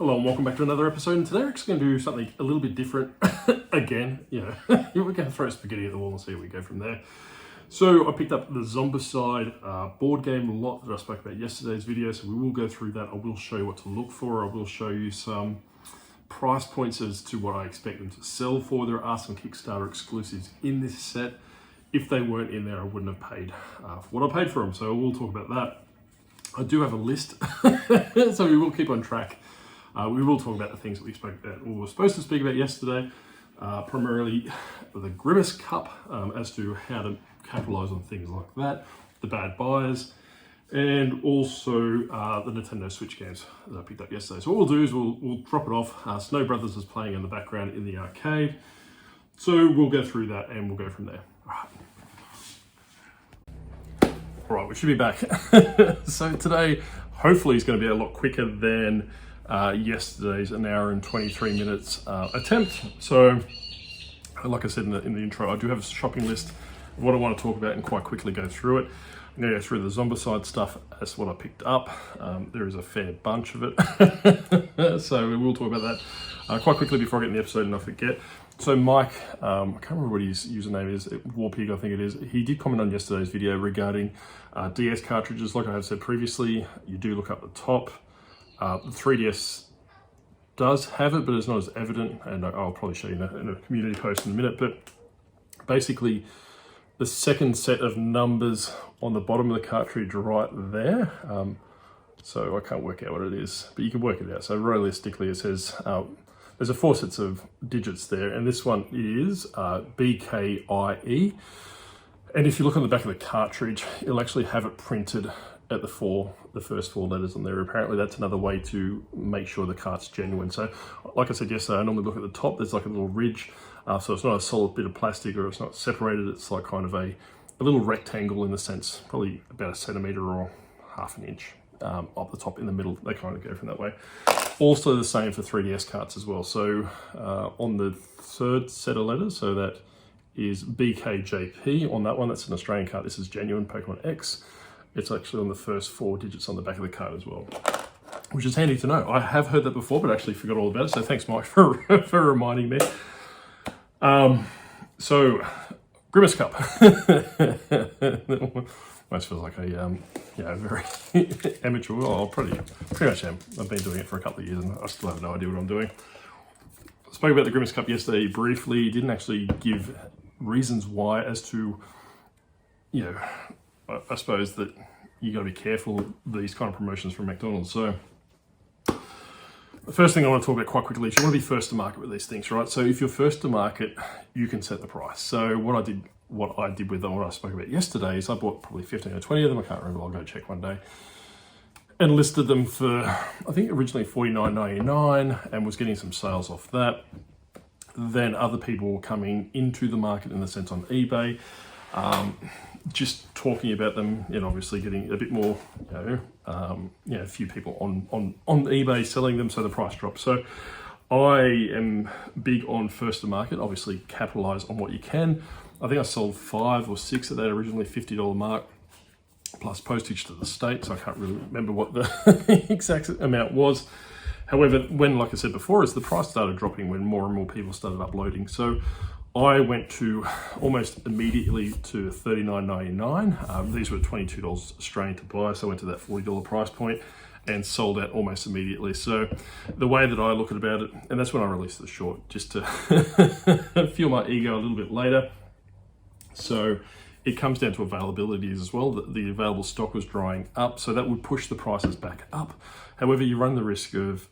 Hello and welcome back to another episode, and today we're actually going to do something a little bit different again. We're going to throw spaghetti at the wall and see where we go from there. So I picked up the Zombicide board game lot that I spoke about yesterday's video, so we will go through that. I will show you what to look for. I will show you some price points as to what I expect them to sell for. There are some Kickstarter exclusives in this set. If they weren't in there, I wouldn't have paid for what I paid for them, so we'll talk about that. I do have a list, so we will keep on track. We will talk about the things that we spoke about, or were supposed to speak about yesterday, primarily the Grimace Cup, as to how to capitalize on things like that, the bad buyers, and also the Nintendo Switch games that I picked up yesterday. So what we'll do is we'll drop it off. Snow Brothers is playing in the background in the arcade, so we'll go through that and we'll go from there. All right, we should be back. So today, hopefully, is going to be a lot quicker than yesterday's 1 hour and 23 minutes attempt. So, like I said in the intro, I do have a shopping list of what I want to talk about and quite quickly go through it. I'm going to go through the Zombicide stuff. That's what I picked up. There is a fair bunch of it. So we will talk about that quite quickly before I get in the episode and I forget. So Mike, I can't remember what his username is, Warpig I think it is, he did comment on yesterday's video regarding DS cartridges. Like I have said previously, you do look up the top. The 3DS does have it, but it's not as evident, and I'll probably show you in a community post in a minute, but basically the second set of numbers on the bottom of the cartridge right there, so I can't work out what it is, but you can work it out. So realistically it says, there's 4 sets of digits there, and this one is BKIE, and if you look on the back of the cartridge, it'll actually have it printed at the first 4 letters on there. Apparently that's another way to make sure the cart's genuine. So like I said yesterday, I normally look at the top, there's like a little ridge, so it's not a solid bit of plastic or it's not separated, it's like kind of a little rectangle in the sense, probably about 1 centimetre or ½ an inch up the top in the middle. They kind of go from that way. Also the same for 3DS carts as well. So on the 3rd set of letters, so that is BKJP on that one, that's an Australian cart. This is genuine Pokemon X. It's actually on the first 4 digits on the back of the card as well, which is handy to know. I have heard that before, but actually forgot all about it. So thanks, Mike, for reminding me. So Grimace Cup. Almost feels like a very amateur. Well, pretty much am. I've been doing it for a couple of years, and I still have no idea what I'm doing. I spoke about the Grimace Cup yesterday briefly. Didn't actually give reasons why as to, I suppose that you got to be careful of these kind of promotions from McDonald's. So the first thing I want to talk about quite quickly is you want to be first to market with these things, right? So if you're first to market, you can set the price. So what I did with them, what I spoke about yesterday, is I bought probably 15 or 20 of them. I can't remember. I'll go check one day. And listed them for, I think originally $49.99, and was getting some sales off that. Then other people were coming into the market in the sense on eBay, just talking about them, and obviously getting a bit more, a few people on eBay selling them, so the price dropped. So I am big on first to market, obviously capitalize on what you can. I think I sold 5 or 6 at that originally $50 mark, plus postage to the States. I can't really remember what the exact amount was. However, when, like I said before, as the price started dropping, when more and more people started uploading, so I went to almost immediately to $39.99. These were $22 Australian to buy, so I went to that $40 price point and sold out almost immediately. So the way that I look at about it, and that's when I released the short, just to fuel my ego a little bit later. So it comes down to availabilities as well. The available stock was drying up, so that would push the prices back up. However, you run the risk of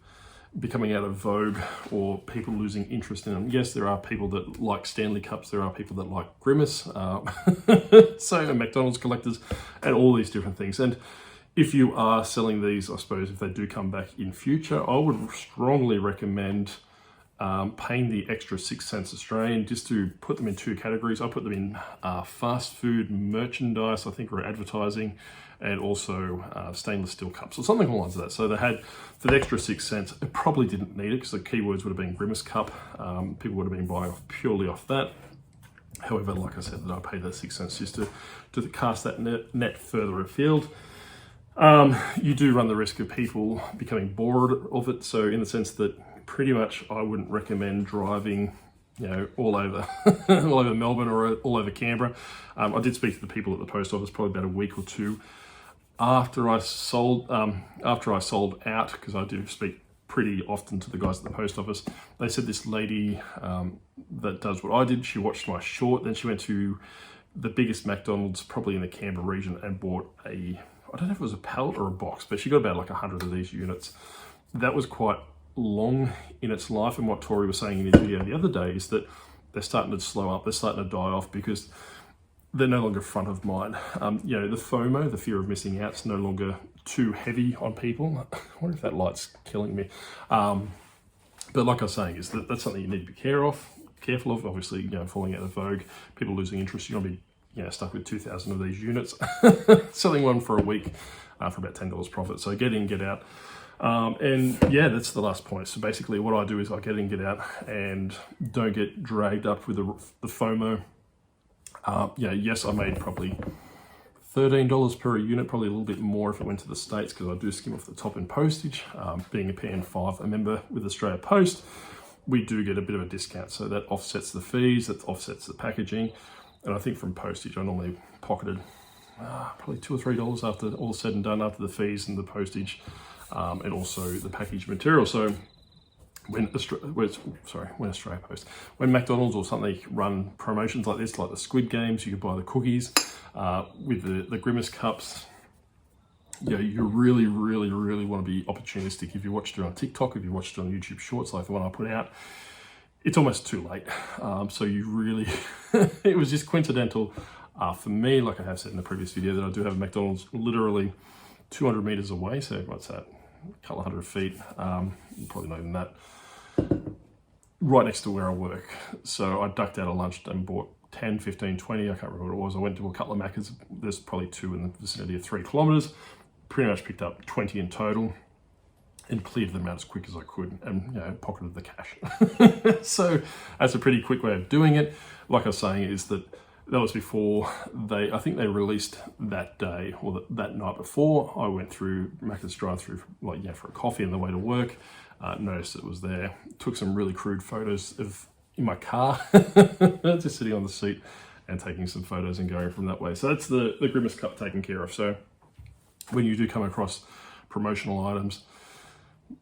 becoming out of vogue or people losing interest in them. Yes, there are people that like Stanley Cups, there are people that like Grimace, so McDonald's collectors, and all these different things. And if you are selling these, I suppose if they do come back in future, I would strongly recommend paying the extra 6 cents Australian, just to put them in 2 categories. I put them in fast food merchandise, I think, or advertising, and also stainless steel cups or something along the lines of that. So they had, for the extra 6 cents, it probably didn't need it because the keywords would have been Grimace Cup. People would have been buying purely off that. However, like I said, that I paid that 6 cents just to cast that net further afield. You do run the risk of people becoming bored of it. So in the sense that pretty much I wouldn't recommend driving, all over, all over Melbourne or all over Canberra. I did speak to the people at the post office probably about a week or two after I sold out, because I do speak pretty often to the guys at the post office. They said this lady that does what I did, she watched my short, then she went to the biggest McDonald's probably in the Canberra region and bought I don't know if it was a pallet or a box, but she got about like 100 of these units. That was quite long in its life, and what Tori was saying in his video the other day is that they're starting to slow up, they're starting to die off because they're no longer front of mind. The FOMO, the fear of missing out, is no longer too heavy on people. I wonder if that light's killing me. But like I was saying, is that's something you need to be careful of. Obviously, falling out of vogue, people losing interest. You're gonna be stuck with 2,000 of these units, selling one for a week for about $10 profit. So get in, get out. That's the last point. So basically what I do is I get in, get out, and don't get dragged up with the FOMO. Yes, I made probably $13 per unit, probably a little bit more if it went to the States, because I do skim off the top in postage. Being a PN5, a member with Australia Post, we do get a bit of a discount. So that offsets the fees, that offsets the packaging. And I think from postage, I normally pocketed probably $2 or $3 after all said and done, after the fees and the postage, and also the package material. So when McDonald's or something run promotions like this, like the Squid Games, you could buy the cookies with the Grimace cups. You really, really, really want to be opportunistic. If you watched it on TikTok, if you watched it on YouTube Shorts, like the one I put out, it's almost too late. So you really, it was just coincidental for me, like I have said in the previous video, that I do have a McDonald's literally 200 meters away. So what's that? A couple of 100 feet, probably not even that, right next to where I work. So I ducked out of lunch and bought 10, 15, 20, I can't remember what it was. I went to a couple of Maccas. There's probably two in the vicinity of 3 kilometers. Pretty much picked up 20 in total and cleared them out as quick as I could, and pocketed the cash. So that's a pretty quick way of doing it. Like I was saying, is that was before I think they released that day or that night before. I went through Macca's drive-through for a coffee on the way to work. Noticed it was there. Took some really crude photos in my car, just sitting on the seat and taking some photos and going from that way. So that's the Grimace Cup taken care of. So when you do come across promotional items,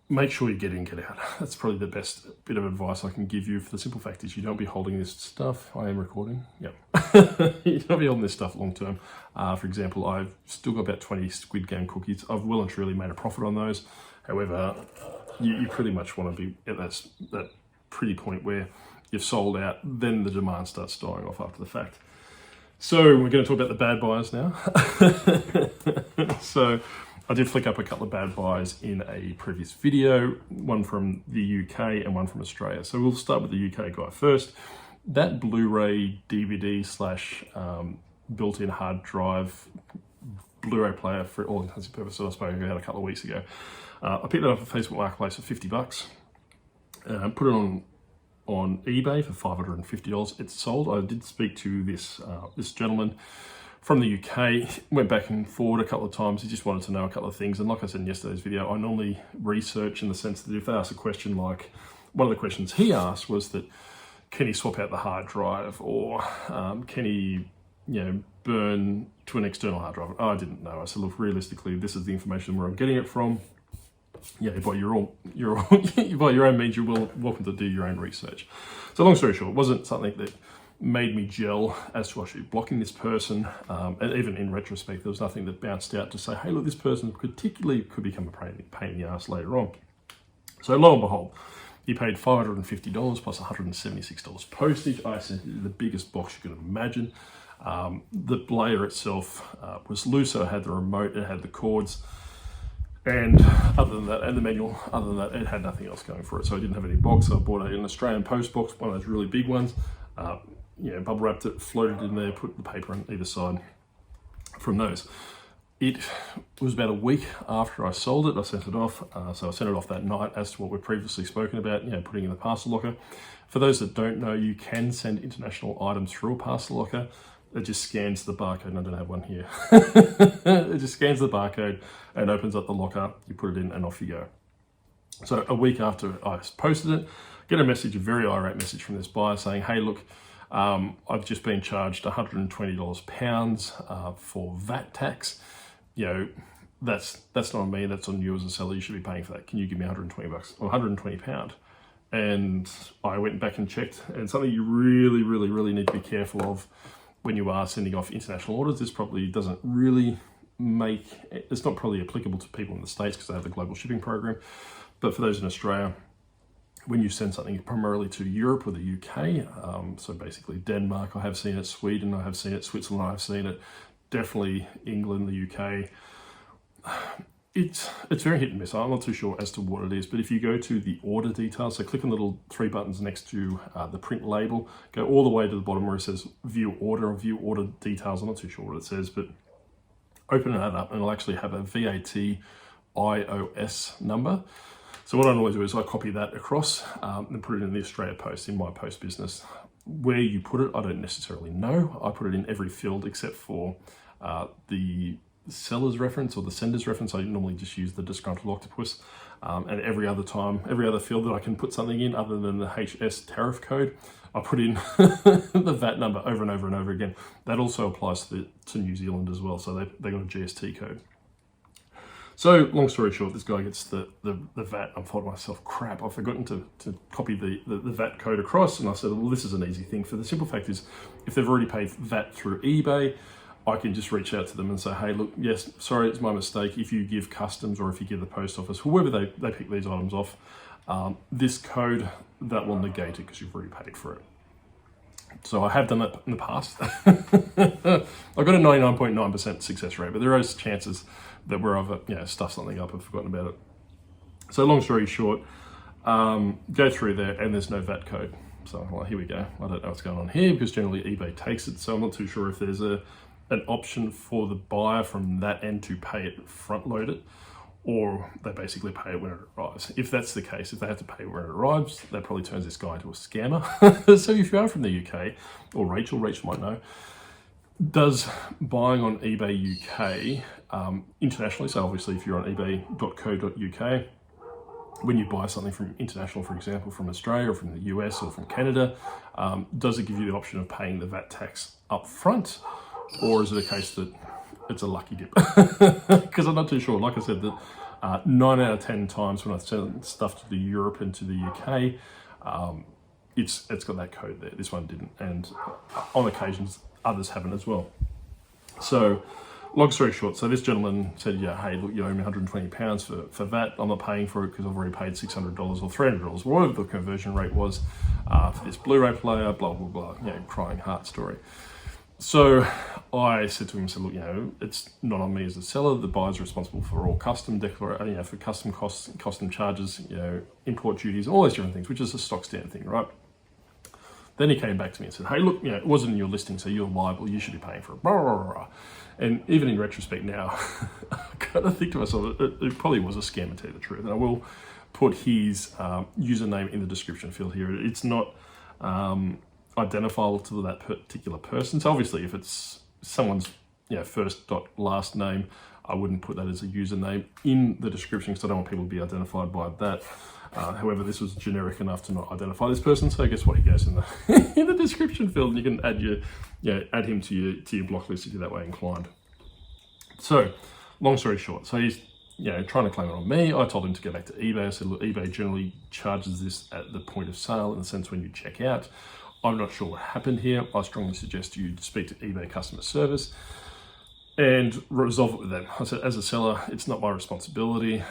make sure you get in, get out. That's probably the best bit of advice I can give you, for the simple fact is you don't be holding this stuff. I am recording. Yep. You don't be holding this stuff long term. For example, I've still got about 20 Squid Game cookies. I've well and truly made a profit on those. However, you pretty much want to be at that pretty point where you've sold out, then the demand starts dying off after the fact. So we're going to talk about the bad buyers now. So I did flick up a couple of bad buys in a previous video, one from the UK and one from Australia. So we'll start with the UK guy first. That Blu-ray DVD / built-in hard drive Blu-ray player, for all intents and purposes, I spoke about a couple of weeks ago. I picked it up at Facebook Marketplace for $50. Put it on eBay for $550. It's sold. I did speak to this gentleman from the UK, went back and forward a couple of times. He just wanted to know a couple of things. And like I said in yesterday's video, I normally research in the sense that if they ask a question, like one of the questions he asked was that, can he swap out the hard drive, or can he, burn to an external hard drive? I didn't know. I said, look, realistically, this is the information where I'm getting it from. By your own means, you're welcome to do your own research. So long story short, it wasn't something that made me gel as to actually blocking this person. And even in retrospect, there was nothing that bounced out to say, hey, look, this person particularly could become a pain in the ass later on. So lo and behold, he paid $550 plus $176 postage. I sent the biggest box you could imagine. The player itself was loose, so it had the remote, it had the cords. And other than that, and the manual, other than that, it had nothing else going for it. So I didn't have any box. So I bought an Australian Post box, one of those really big ones. Bubble wrapped it, floated in there, put the paper on either side from those. It was about a week after I sold it, I sent it off. So I sent it off that night, as to what we've previously spoken about, putting in the parcel locker. For those that don't know, you can send international items through a parcel locker. it just scans the barcode, and I don't have one here. It just scans the barcode and opens up the locker, you put it in and off you go. So a week after I posted it, get a message, a very irate message from this buyer saying, hey, look, I've just been charged $120 for VAT tax. That's not on me, that's on you as a seller, you should be paying for that. Can you give me 120 bucks or 120 pound? And I went back and checked, and something you really, really, really need to be careful of when you are sending off international orders. This probably doesn't really it's not probably applicable to people in the States because they have the global shipping program. But for those in Australia, when you send something primarily to Europe or the UK, so basically Denmark, I have seen it, Sweden, I have seen it, Switzerland, I have seen it, definitely England, the UK, it's very hit and miss. I'm not too sure as to what it is, but if you go to the order details, so click on the little 3 buttons next to the print label, go all the way to the bottom where it says view order or view order details. I'm not too sure what it says, but open that up and it'll actually have a VAT IOS number. So what I normally do is I copy that across and put it in the Australia Post, in my post business. Where you put it, I don't necessarily know. I put it in every field except for the seller's reference or the sender's reference. I normally just use the Disgruntled Octopus. And every other field that I can put something in other than the HS tariff code, I put in the VAT number over and over and over again. That also applies to New Zealand as well. So they got a GST code. So long story short, this guy gets the VAT. I'm thought to myself, crap, I've forgotten to copy the VAT code across. And I said, well, this is an easy thing. For the simple fact is, if they've already paid VAT through eBay, I can just reach out to them and say, hey, look, yes, sorry, it's my mistake. If you give customs or if you give the post office, whoever they pick these items off, this code, that will negate it because you've already paid for it. So I have done that in the past. I've got a 99.9% success rate, but there are chances that where I've stuffed something up and forgotten about it. So long story short, go through there and there's no VAT code. So well, here we go. I don't know what's going on here because generally eBay takes it. So I'm not too sure if there's an option for the buyer from that end to pay it, front load it, or they basically pay it when it arrives. If that's the case, if they have to pay it when it arrives, that probably turns this guy into a scammer. So if you are from the UK, or Rachel might know, does buying on eBay UK internationally, so obviously if you're on ebay.co.uk, when you buy something from international, for example, from Australia or from the US or from Canada, does it give you the option of paying the VAT tax up front? Or is it a case that it's a lucky dip? Because I'm not too sure. Like I said, that 9 out of 10 times when I send stuff to the Europe and to the UK, it's got that code there. This one didn't. And on occasions, others haven't as well. So long story short, so this gentleman said, yeah, hey, look, you owe me £120 for VAT. I'm not paying for it because I've already paid $600 or $300, whatever the conversion rate was for this Blu-ray player, blah, blah, blah, crying heart story. So I said to him, look, it's not on me as a seller. The buyer's responsible for all custom declaration, for custom costs, custom charges, import duties, all those different things, which is a stock standard thing, right? Then he came back to me and said, hey, look, it wasn't in your listing, so you're liable. You should be paying for it. Blah, blah, blah, blah. And even in retrospect now, I kind of think to myself, it probably was a scam, to tell you the truth. And I will put his username in the description field here. It's not identifiable to that particular person. So obviously if it's someone's first dot last name, I wouldn't put that as a username in the description because I don't want people to be identified by that. However, this was generic enough to not identify this person, so guess what? He goes in the in the description field, and you can add him to your block list if you're that way inclined. So, long story short, so he's trying to claim it on me. I told him to go back to eBay. I said, look, eBay generally charges this at the point of sale in the sense when you check out. I'm not sure what happened here. I strongly suggest you speak to eBay customer service and resolve it with them. I said, as a seller, it's not my responsibility.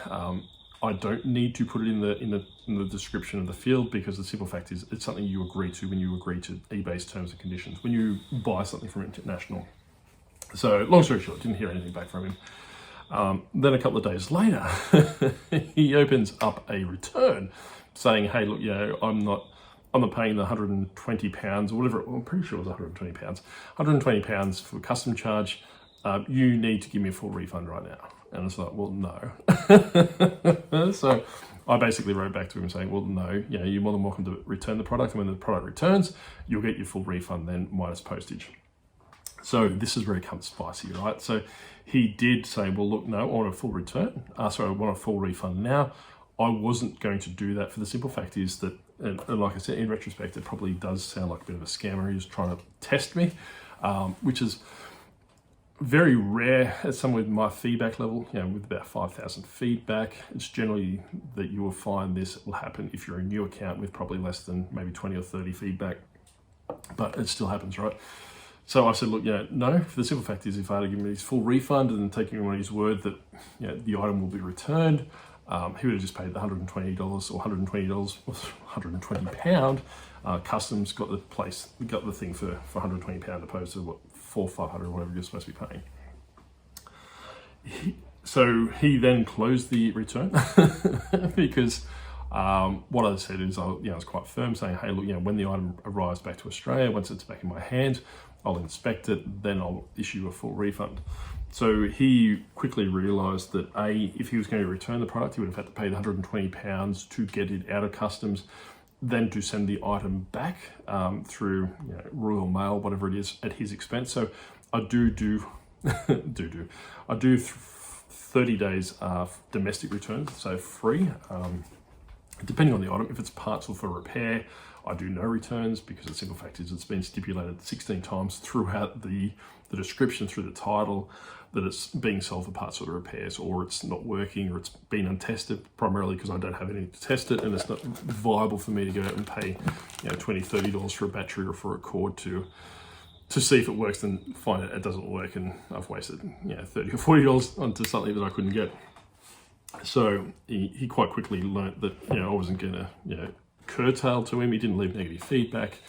I don't need to put it in the description of the field because the simple fact is it's something you agree to when you agree to eBay's terms and conditions when you buy something from international. So long story short, didn't hear anything back from him. Then a couple of days later, he opens up a return saying, hey, look, I'm not paying the £120 or whatever. I'm pretty sure it was £120. £120 for custom charge. You need to give me a full refund right now. And I was like, well, no. So I basically wrote back to him saying, well, no, you're more than welcome to return the product. And when the product returns, you'll get your full refund then minus postage. So this is where it comes spicy, right? So he did say, well, look, no, I want a full return. Sorry, I want a full refund now. I wasn't going to do that for the simple fact is that, and like I said, in retrospect, it probably does sound like a bit of a scammer. He was trying to test me, which is very rare at someone with my feedback level, you know, with about 5,000 feedback. It's generally that you will find this will happen if you're a new account with probably less than maybe 20 or 30 feedback, but it still happens, right? So I said, look, no, for the simple fact is if I had to give him his full refund and taking him on his word that the item will be returned, he would have just paid the $120 or $120, £120. Customs got the thing for £120 opposed to what, $400 or $500, whatever you're supposed to be paying. So he then closed the return because what I said is I was quite firm, saying, hey, look, when the item arrives back to Australia, once it's back in my hand, I'll inspect it, then I'll issue a full refund. So he quickly realised that if he was going to return the product, he would have had to pay the £120 to get it out of customs, then to send the item back through Royal Mail, whatever it is, at his expense. So I do 30 days domestic returns, so free. Depending on the item, if it's parts or for repair, I do no returns because the simple fact is it's been stipulated 16 times throughout the description, through the title, that it's being sold for parts or repairs, or it's not working, or it's been untested, primarily because I don't have anything to test it, and it's not viable for me to go out and pay $20, $30 for a battery or for a cord to see if it works, and find it doesn't work, and I've wasted $30 or $40 onto something that I couldn't get. So he quite quickly learnt that I wasn't going to curtail to him. He didn't leave negative feedback.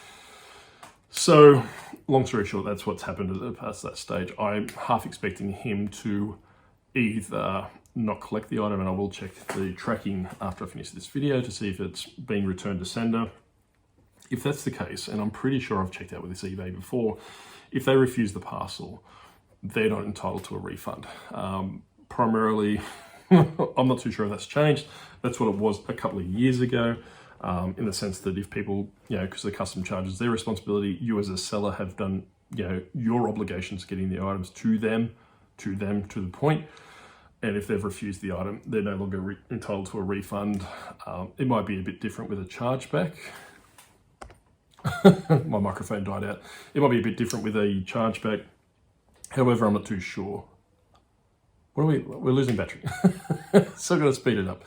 So long story short, that's what's happened past that stage. I'm half expecting him to either not collect the item, and I will check the tracking after I finish this video to see if it's being returned to sender. If that's the case, and I'm pretty sure I've checked out with this eBay before, if they refuse the parcel, they're not entitled to a refund. Primarily, I'm not too sure if that's changed. That's what it was a couple of years ago, in the sense that if people, because the custom charges their responsibility, you as a seller have done, your obligations getting the items to them to the point. And if they've refused the item, they're no longer entitled to a refund. It might be a bit different with a chargeback. My microphone died out. It might be a bit different with a chargeback. However, I'm not too sure. We're losing battery. So I'm going to speed it up.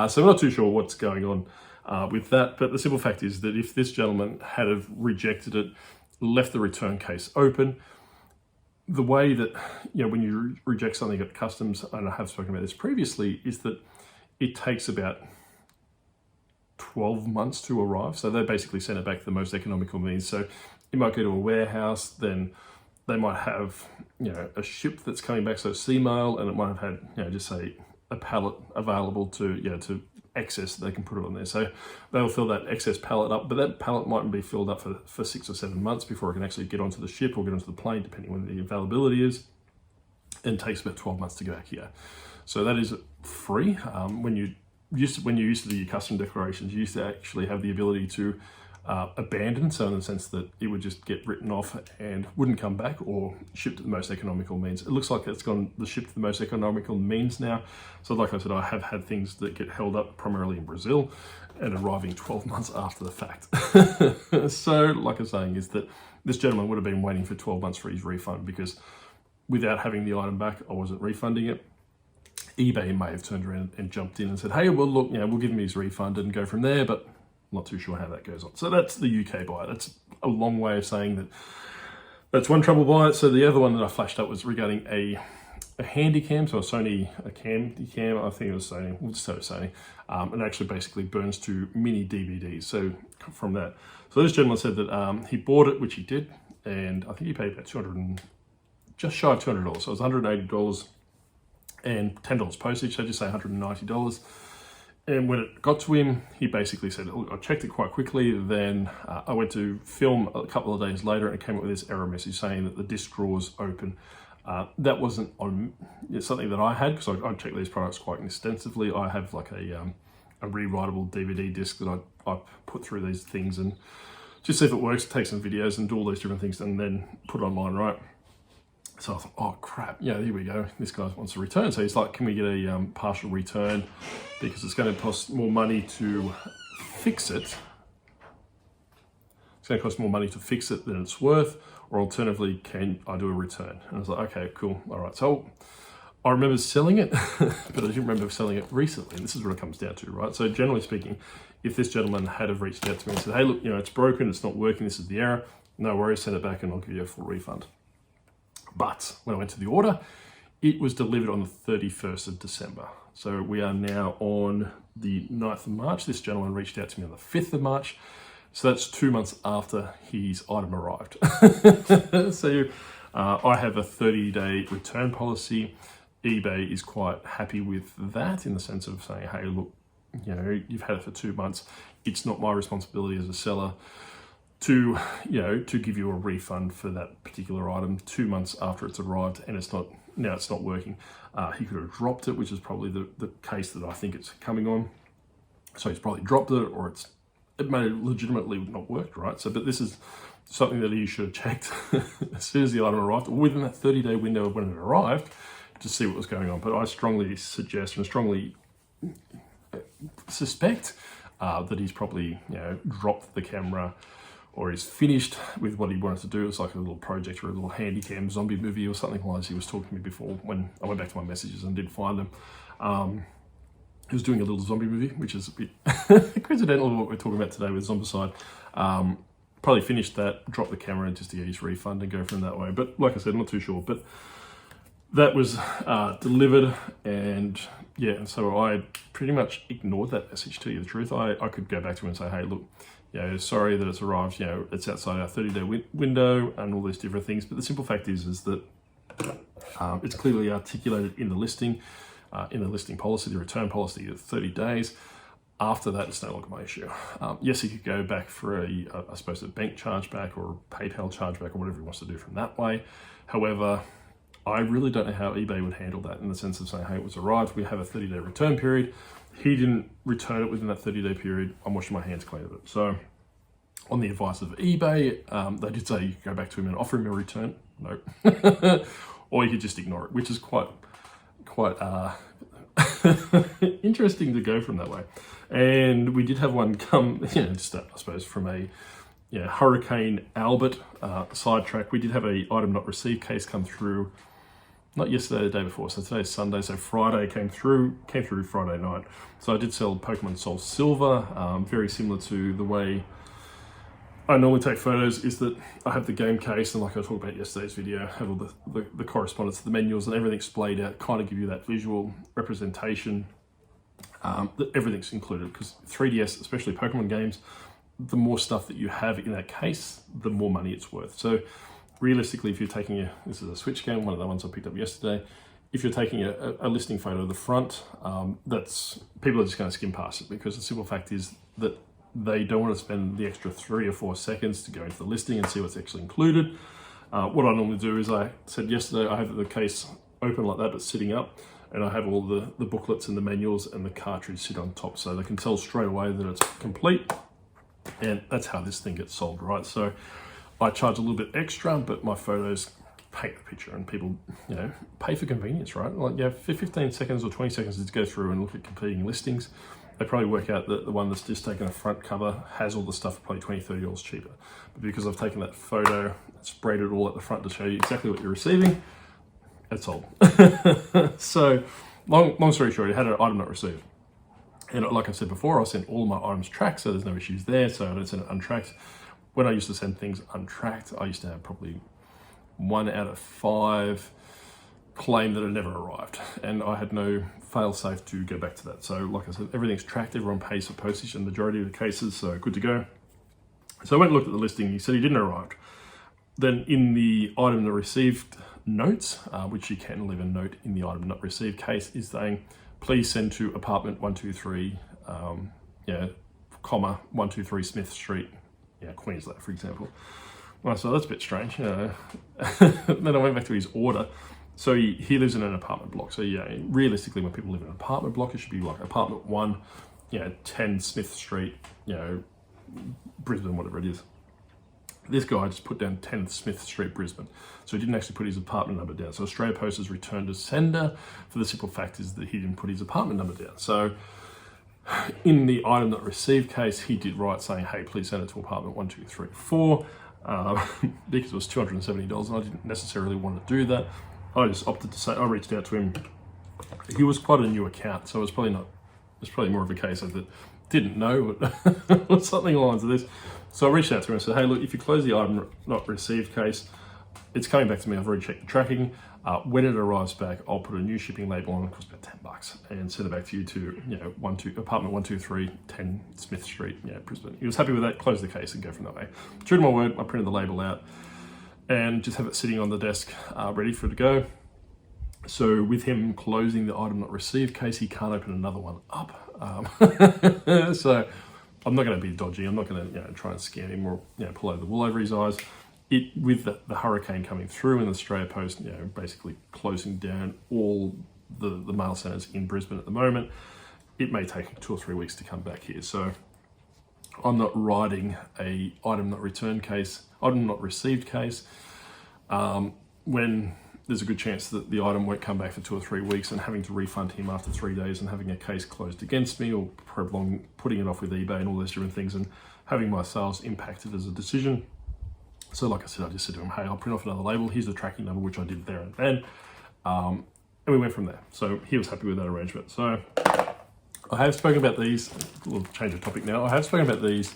So I'm not too sure what's going on with that. But the simple fact is that if this gentleman had have rejected it, left the return case open, the way that, when you reject something at customs, and I have spoken about this previously, is that it takes about 12 months to arrive. So they basically send it back to the most economical means. So you might go to a warehouse, then they might have, a ship that's coming back, so sea mail, and it might have had, just say a pallet available to excess, they can put it on there. So they'll fill that excess pallet up, but that pallet mightn't be filled up for 6 or 7 months before it can actually get onto the ship or get onto the plane, depending on when the availability is. And it takes about 12 months to go back here. So that is free. When you're used to the custom declarations, you used to actually have the ability to abandon, so in the sense that it would just get written off and wouldn't come back, or shipped to the most economical means. It looks like it's gone the ship to the most economical means now. So like I said, I have had things that get held up primarily in Brazil and arriving 12 months after the fact. So like I'm saying, is that this gentleman would have been waiting for 12 months for his refund, because without having the item back, I wasn't refunding it. eBay may have turned around and jumped in and said, hey, well, look, we'll give him his refund and go from there, but I'm not too sure how that goes on. So that's the UK buyer. That's a long way of saying that that's one trouble buyer. So the other one that I flashed up was regarding a handy cam, so a cam, I think it was Sony, we'll just say it was Sony, and actually basically burns to mini DVDs. So from that, so this gentleman said that he bought it, which he did, and I think he paid about just shy of $200. So it was $180 and $10 postage, so just say $190. And when it got to him, he basically said, look, I checked it quite quickly. Then I went to film a couple of days later, and it came up with this error message saying that the disc drawer's open. That wasn't on something that I had, because I check these products quite extensively. I have like a rewritable DVD disc that I put through these things and just see if it works, take some videos and do all these different things and then put it online, right? So I thought, oh crap, yeah, here we go. This guy wants a return. So he's like, can we get a partial return because it's going to cost more money to fix it. It's going to cost more money to fix it than it's worth, or alternatively, can I do a return? And I was like, okay, cool. All right. So I remember selling it, but I didn't remember selling it recently. And this is what it comes down to, right? So generally speaking, if this gentleman had have reached out to me and said, hey, look, it's broken, it's not working, this is the error, no worries, send it back and I'll give you a full refund. But when I went to the order, it was delivered on the 31st of December. So we are now on the 9th of March. This gentleman reached out to me on the 5th of March. So that's 2 months after his item arrived. So I have a 30-day return policy. eBay is quite happy with that in the sense of saying, hey, look, you've had it for 2 months. It's not my responsibility as a seller to give you a refund for that particular item 2 months after it's arrived and it's not working. He could have dropped it, which is probably the case that I think it's coming on. So he's probably dropped it, or it may have legitimately not worked, right? So, but this is something that he should have checked as soon as the item arrived, or within that 30-day window of when it arrived, to see what was going on. But I strongly suggest and strongly suspect that he's probably dropped the camera, or he's finished with what he wanted to do. It was like a little project or a little handy cam zombie movie or something like this. He was talking to me before when I went back to my messages and didn't find them. He was doing a little zombie movie, which is a bit coincidental with what we're talking about today with Zombicide. Probably finished that, dropped the camera just to get his refund and go from that way. But like I said, I'm not too sure. But that was delivered, and so I pretty much ignored that message, to tell you the truth. I could go back to him and say, hey, look, sorry that it's arrived, it's outside our 30-day window and all these different things. But the simple fact is that it's clearly articulated in the listing policy, the return policy of 30 days. After that, it's no longer my issue. Yes, he could go back for I suppose a bank chargeback or a PayPal chargeback or whatever he wants to do from that way. However, I really don't know how eBay would handle that in the sense of saying, hey, it was arrived, we have a 30-day return period. He didn't return it within that 30-day period. I'm washing my hands clean of it. So on the advice of eBay, they did say you could go back to him and offer him a return. No. Or you could just ignore it, which is quite interesting to go from that way. And we did have one come, just I suppose from a Hurricane Albert sidetrack. We did have a item not received case come through, not yesterday, the day before. So today's Sunday, so Friday came through Friday night. So I did sell Pokemon Soul Silver, very similar to the way I normally take photos, is that I have the game case, and like I talked about yesterday's video, have all the correspondence, the menus and everything splayed out, kind of give you that visual representation that everything's included, because 3DS, especially Pokemon games, the more stuff that you have in that case, the more money it's worth. So realistically, if you're taking this is a Switch game, one of the ones I picked up yesterday, if you're taking a listing photo of the front, that's people are just going to skim past it, because the simple fact is that they don't want to spend the extra 3 or 4 seconds to go into the listing and see what's actually included. What I normally do is, I said yesterday, I have the case open like that, but sitting up, and I have all the booklets and the manuals and the cartridge sit on top, so they can tell straight away that it's complete. And that's how this thing gets sold, right? So I charge a little bit extra, but my photos paint the picture, and people, pay for convenience, right? Like, for 15 seconds or 20 seconds to go through and look at competing listings, they probably work out that the one that's just taken a front cover has all the stuff probably $20, $30 cheaper. But because I've taken that photo, sprayed it all at the front to show you exactly what you're receiving, it's sold. So long story short, you had an item not received. And like I said before, I sent all my items tracked, so there's no issues there, so I don't send it untracked. When I used to send things untracked, I used to have probably 1 out of 5 claim that it never arrived, and I had no fail-safe to go back to that. So like I said, everything's tracked, everyone pays for postage in the majority of the cases, so good to go. So I went and looked at the listing, he said he didn't arrive. Then in the item not received notes, which you can leave a note in the item not received case, is saying, please send to apartment 123, 123 Smith Street, Queensland, for example. Well, so that's a bit strange, Then I went back to his order. So he lives in an apartment block. So realistically, when people live in an apartment block, it should be like apartment 1, 10 Smith Street, Brisbane, whatever it is. This guy just put down 10 Smith Street, Brisbane. So he didn't actually put his apartment number down. So Australia Post has returned to sender for the simple fact is that he didn't put his apartment number down. So in the item not received case, he did write saying, hey, please send it to apartment 1234, because it was $270 and I didn't necessarily want to do that. I just opted to say, I reached out to him. He was quite a new account, so it's probably more of a case of that didn't know, but or something along the lines of this. So I reached out to him and said, hey, look, if you close the item not received case, it's coming back to me. I've already checked the tracking. When it arrives back, I'll put a new shipping label on. It costs about $10 and send it back to you to, apartment 123, 10 Smith Street, Brisbane. He was happy with that. Close the case and go from that way. True to my word, I printed the label out and just have it sitting on the desk, ready for it to go. So with him closing the item not received case, he can't open another one up. So I'm not going to be dodgy. I'm not going to try and scam him or pull over the wool over his eyes. With the hurricane coming through and the Australia Post basically closing down all the mail centres in Brisbane at the moment, it may take 2 or 3 weeks to come back here. So I'm not writing a item not returned case, item not received case, when there's a good chance that the item won't come back for 2 or 3 weeks, and having to refund him after 3 days and having a case closed against me, or putting it off with eBay and all those different things, and having my sales impacted as a decision. So like I said, I just said to him, hey, I'll print off another label. Here's the tracking number, which I did there and then. And we went from there. So he was happy with that arrangement. So I have spoken about these, a little change of topic now. I have spoken about these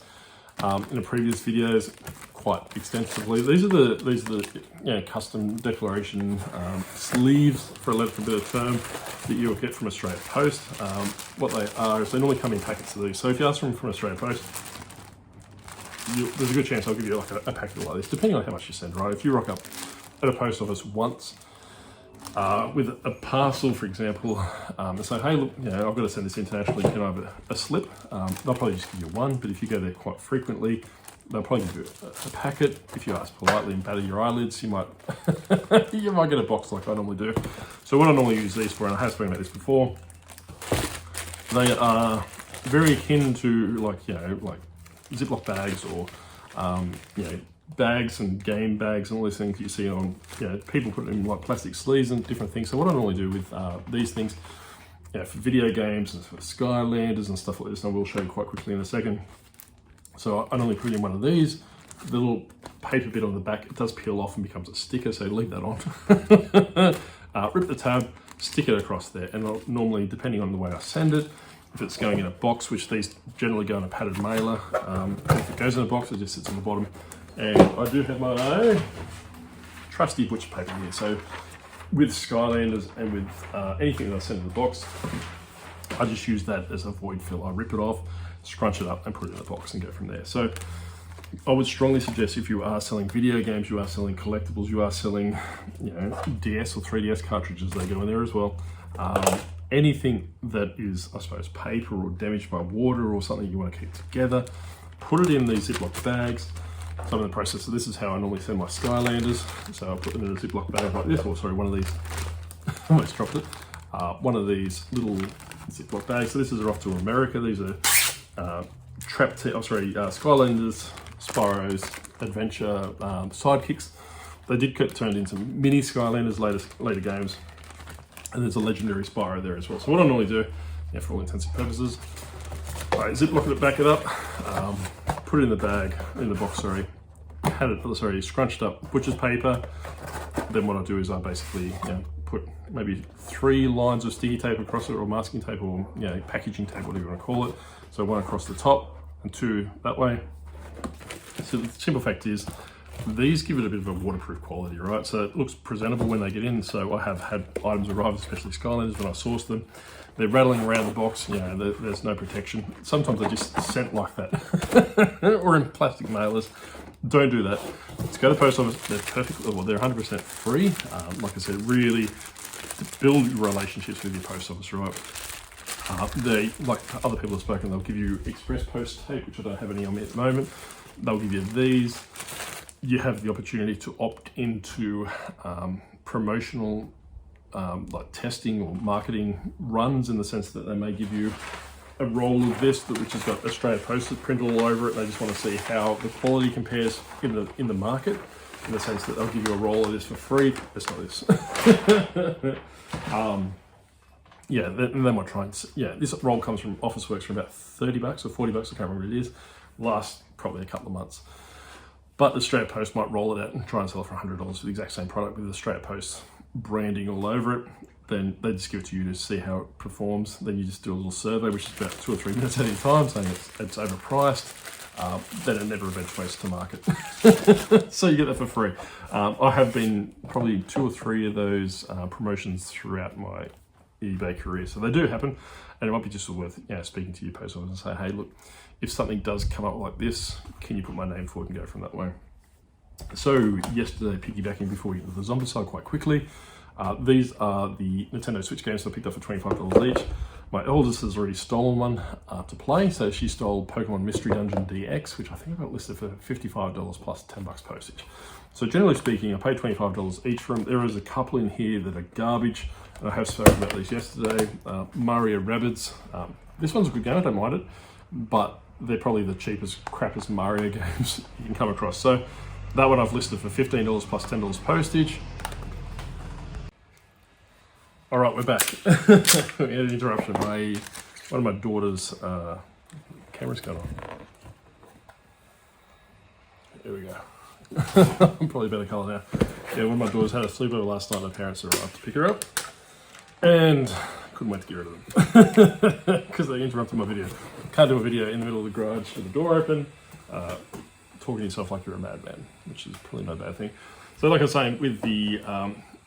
in the previous videos quite extensively. These are the custom declaration sleeves, for a lack of a better term, that you'll get from Australia Post. What they are is they normally come in packets of these. So if you ask them from Australia Post, there's a good chance I'll give you like a packet like this, depending on how much you send, right? If you rock up at a post office once with a parcel, for example, and say, hey, look, I've got to send this internationally, can I have a slip? They'll probably just give you one, but if you go there quite frequently, they'll probably give you a packet. If you ask politely and batter your eyelids, you might you might get a box like I normally do. So what I normally use these for, and I have spoken about this before, they are very akin to like Ziploc bags or bags and game bags and all these things you see on people put in like plastic sleeves and different things. So what I normally do with these things, for video games and for Skylanders and stuff like this, and I will show you quite quickly in a second. So I normally put in one of these. The little paper bit on the back, it does peel off and becomes a sticker, so leave that on. Rip the tab, stick it across there, and I'll normally, depending on the way I send it, if it's going in a box, which these generally go in a padded mailer, if it goes in a box, it just sits on the bottom. And I do have my trusty butcher paper here. So with Skylanders and with anything that I send in the box, I just use that as a void fill. I rip it off, scrunch it up and put it in a box and go from there. So I would strongly suggest, if you are selling video games, you are selling collectibles, you are selling DS or 3DS cartridges, they go in there as well. Anything that is, I suppose, paper or damaged by water or something you want to keep together, put it in these Ziploc bags. Some of the process, so this is how I normally send my Skylanders. So I'll put them in a Ziploc bag like this, or sorry, one of these, almost dropped it. One of these little Ziploc bags. So this is off to America. These are Skylanders, Spyros, Adventure, Sidekicks. They did get turned into mini Skylanders later games. And there's a legendary Spyro there as well. So what I normally do, for all intents and purposes, Ziploc it, back it up, put it in the bag, in the box, scrunched up butcher's paper. Then what I do is I basically put maybe 3 lines of sticky tape across it, or masking tape, or packaging tape, whatever you want to call it. So 1 across the top and 2 that way. So the simple fact is, these give it a bit of a waterproof quality, right? So it looks presentable when they get in. So I have had items arrive, especially Skylanders, when I sourced them. They're rattling around the box, there's no protection. Sometimes they're just sent like that, or in plastic mailers. Don't do that. Let's go to the post office. They're perfect, well, they're 100% free. Like I said, really build relationships with your post office, right? They, like other people have spoken, they'll give you express post tape, which I don't have any on me at the moment. They'll give you these. You have the opportunity to opt into promotional like testing or marketing runs, in the sense that they may give you a roll of this, which has got Australia Post printed all over it. They just want to see how the quality compares in the market, in the sense that they'll give you a roll of this for free. It's not this. Yeah, they might try and, yeah, this roll comes from Officeworks for about 30 bucks or 40 bucks, I can't remember what it is. Lasts probably a couple of months. But Australia Post might roll it out and try and sell it for $100 for the exact same product with Australia Post branding all over it. Then they just give it to you to see how it performs. Then you just do a little survey, which is about 2 or 3 minutes at a time, saying it's overpriced. Then it never eventuates to market. So you get that for free. I have been probably 2 or 3 of those promotions throughout my eBay career. So they do happen, and it might be just worth speaking to your post office and say, hey, look, if something does come up like this, can you put my name forward and go from that way? So yesterday, piggybacking before we get to the zombie side quite quickly, these are the Nintendo Switch games I picked up for $25 each. My eldest has already stolen one to play, so she stole Pokemon Mystery Dungeon DX, which I think I got listed for $55 plus 10 bucks postage. So generally speaking, I paid $25 each for them. There is a couple in here that are garbage, and I have spoken about these yesterday. Mario Rabbids. This one's a good game, I don't mind it, but they're probably the cheapest, crappiest Mario games you can come across. So that one I've listed for $15 plus $10 postage. All right, we're back. We had an interruption. One of my daughter's camera's gone on. Here we go. I'm probably a better colour now. Yeah, one of my daughters had a sleepover last night. Her parents arrived to pick her up, and couldn't wait to get rid of them because they interrupted my video. Can't do a video in the middle of the garage with the door open, talking to yourself like you're a madman, which is probably no bad thing. So, like I was saying, with the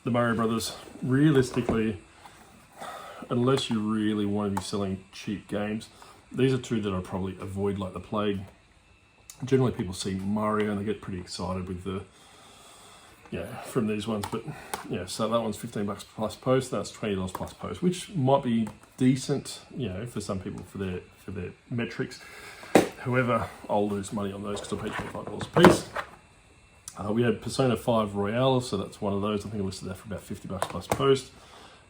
Mario Brothers, realistically, unless you really want to be selling cheap games, these are 2 that I'd probably avoid like the plague. Generally, people see Mario and they get pretty excited with the, from these ones. But yeah, so that one's $15 plus post. That's $20 plus post, which might be decent, for some people for their metrics. However, I'll lose money on those because I paid $25 a piece. We had Persona 5 Royale, so that's one of those. I think I listed that for about $50 plus post.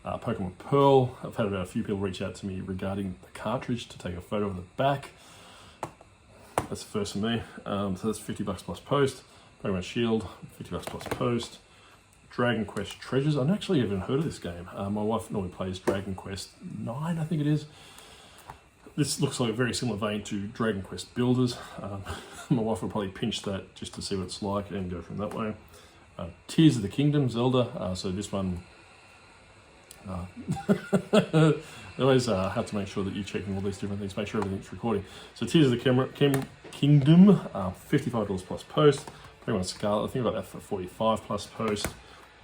Pokemon Pearl. I've had about a few people reach out to me regarding the cartridge to take a photo of the back. That's the first for me. So that's $50 plus post. Pokemon Shield, $50 plus post. Dragon Quest Treasures. I've actually even heard of this game. My wife normally plays Dragon Quest 9, I think it is. This looks like a very similar vein to Dragon Quest Builders. My wife will probably pinch that just to see what it's like and go from that way. Tears of the Kingdom, Zelda. So this one, they always have to make sure that you're checking all these different things, make sure everything's recording. So Tears of the Kingdom, $55 plus post. Pokemon Scarlet, I think I got that for $45 plus post.